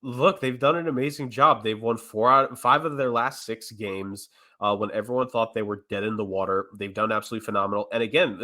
Look, they've done an amazing job. They've won 4 out of 5 of their last 6 games. When everyone thought they were dead in the water, they've done absolutely phenomenal. And again,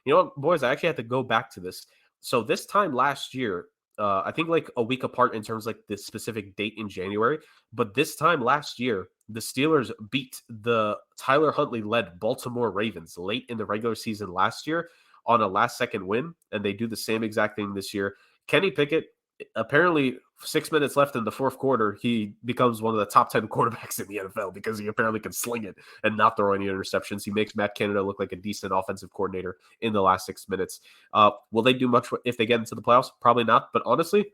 you know what, boys, I actually had to go back to this. So this time last year, I think like a week apart in terms of like the specific date in January, but this time last year, the Steelers beat the Tyler Huntley-led Baltimore Ravens late in the regular season last year on a last-second win, and they do the same exact thing this year. Kenny Pickett, apparently 6 minutes left in the fourth quarter, he becomes one of the top 10 quarterbacks in the NFL because he apparently can sling it and not throw any interceptions. He makes Matt Canada look like a decent offensive coordinator in the last 6 minutes. Will they do much if they get into the playoffs? Probably not, but honestly,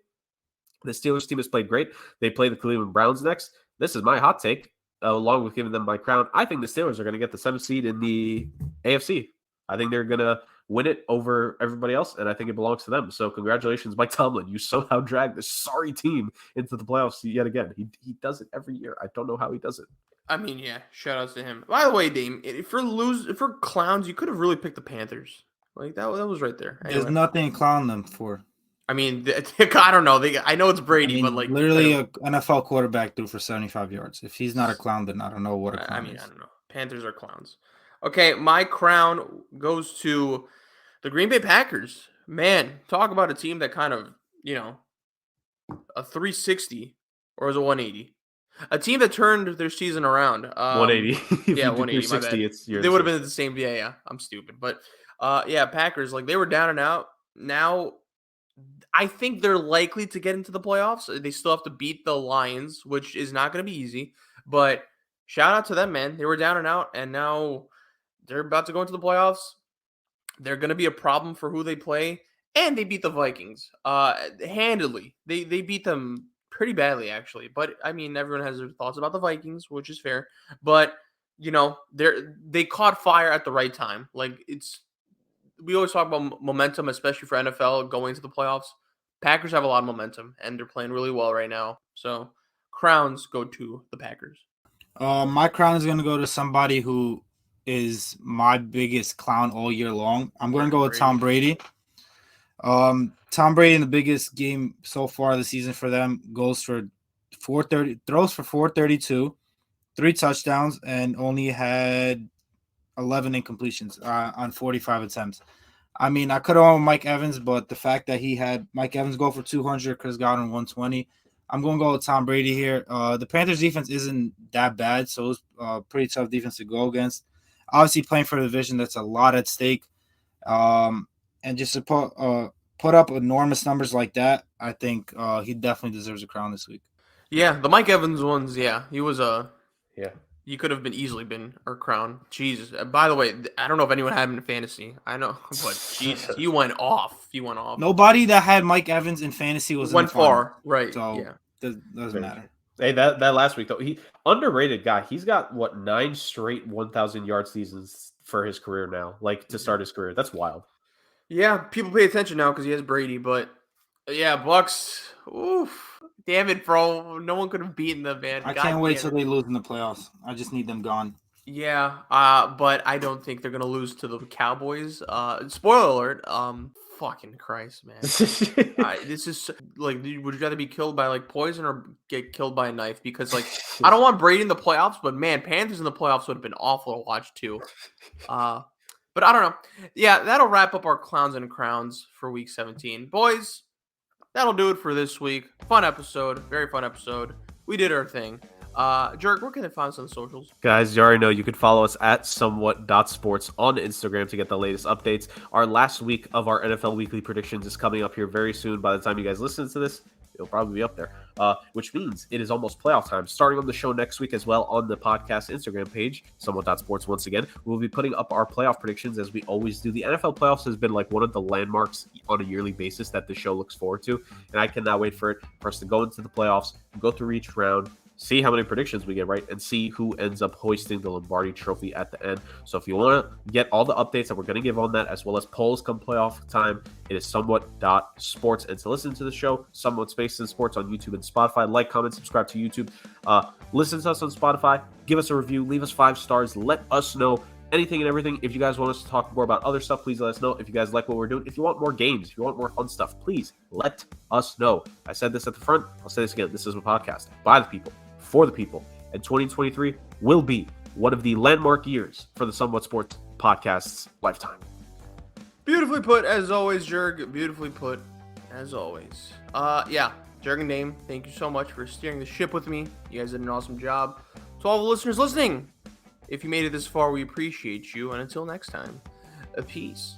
the Steelers team has played great. They play the Cleveland Browns next. This is my hot take, along with giving them my crown. I think the Steelers are going to get the 7th seed in the AFC. I think they're going to win it over everybody else, and I think it belongs to them. So congratulations, Mike Tomlin. You somehow dragged this sorry team into the playoffs yet again. He does it every year. I don't know how he does it. I mean, yeah, shout outs to him. By the way, Dame, for clowns, you could have really picked the Panthers. Like that was right there. Anyway. There's nothing to clown them for. I mean, I don't know. I know it's Brady, but like literally an NFL quarterback threw for 75 yards. If he's not a clown, then I don't know what a clown is. I don't know. Panthers are clowns. Okay, my crown goes to the Green Bay Packers. Man, talk about a team that kind of, a 360 or is it 180? A team that turned their season around. 180. Yeah, 180. 360, they would have been the same. Yeah. I'm stupid. But Packers, like they were down and out. Now, I think they're likely to get into the playoffs. They still have to beat the Lions, which is not going to be easy. But shout out to them, man. They were down and out, and now they're about to go into the playoffs. They're going to be a problem for who they play, and they beat the Vikings handily. They beat them pretty badly, actually. But, I mean, everyone has their thoughts about the Vikings, which is fair. But, they caught fire at the right time. Like, we always talk about momentum, especially for NFL going to the playoffs. Packers have a lot of momentum, and they're playing really well right now. So, crowns go to the Packers. My crown is going to go to somebody who is my biggest clown all year long. I'm going to go with Tom Brady. Tom Brady in the biggest game so far this season for them throws for 432, 3 touchdowns, and only had 11 incompletions on 45 attempts. I mean, I could have won Mike Evans, but the fact that he had Mike Evans go for 200, Chris Godwin 120, I'm going to go with Tom Brady here. The Panthers defense isn't that bad, so it's a pretty tough defense to go against. Obviously, playing for a division, that's a lot at stake. And just to put up enormous numbers like that, I think he definitely deserves a crown this week. Yeah, the Mike Evans ones, he was Yeah. You could have easily been our crown. Jesus. By the way, I don't know if anyone had him in fantasy. I know, but Jesus, he went off. Nobody that had Mike Evans in fantasy went far, right? So yeah, doesn't matter. Hey, that last week though, he underrated guy. He's got 9 straight 1,000-yard seasons for his career now. Like to start his career, that's wild. Yeah, people pay attention now because he has Brady, but yeah, Bucks. Oof. Damn it, bro. No one could have beaten them, man. I can't wait till they lose in the playoffs. I just need them gone. Yeah, but I don't think they're going to lose to the Cowboys. Spoiler alert. Fucking Christ, man. This is like, would you rather be killed by like poison or get killed by a knife? Because like, I don't want Brady in the playoffs, but man, Panthers in the playoffs would have been awful to watch too. But I don't know. Yeah, that'll wrap up our clowns and crowns for week 17. Boys, that'll do it for this week. Fun episode. Very fun episode. We did our thing. Jurg, where can they find us on the socials? Guys, you already know you can follow us at somewhat.sports on Instagram to get the latest updates. Our last week of our NFL Weekly Predictions is coming up here very soon. By the time you guys listen to this, it'll probably be up there. which means it is almost playoff time. Starting on the show next week as well on the podcast Instagram page, somewhat.sports once again. We'll be putting up our playoff predictions as we always do. The NFL playoffs has been like one of the landmarks on a yearly basis that the show looks forward to, and I cannot wait for us to go into the playoffs, go through each round, see how many predictions we get right, and see who ends up hoisting the Lombardi Trophy at the end. So if you want to get all the updates that we're going to give on that, as well as polls come playoff time, it is somewhat.sports. And to listen to the show, Somewhat Space and Sports on YouTube and Spotify. Like, comment, subscribe to YouTube. Listen to us on Spotify. Give us a review. Leave us 5 stars. Let us know anything and everything. If you guys want us to talk more about other stuff, please let us know. If you guys like what we're doing, if you want more games, if you want more fun stuff, please let us know. I said this at the front. I'll say this again. This is a podcast by the people, for the people. And 2023 will be one of the landmark years for the Somewhat Sports Podcast's lifetime. Beautifully put, as always, Jurg. Beautifully put, as always. Jurg and Dame, thank you so much for steering the ship with me. You guys did an awesome job. To all the listeners listening, if you made it this far, we appreciate you. And until next time, peace.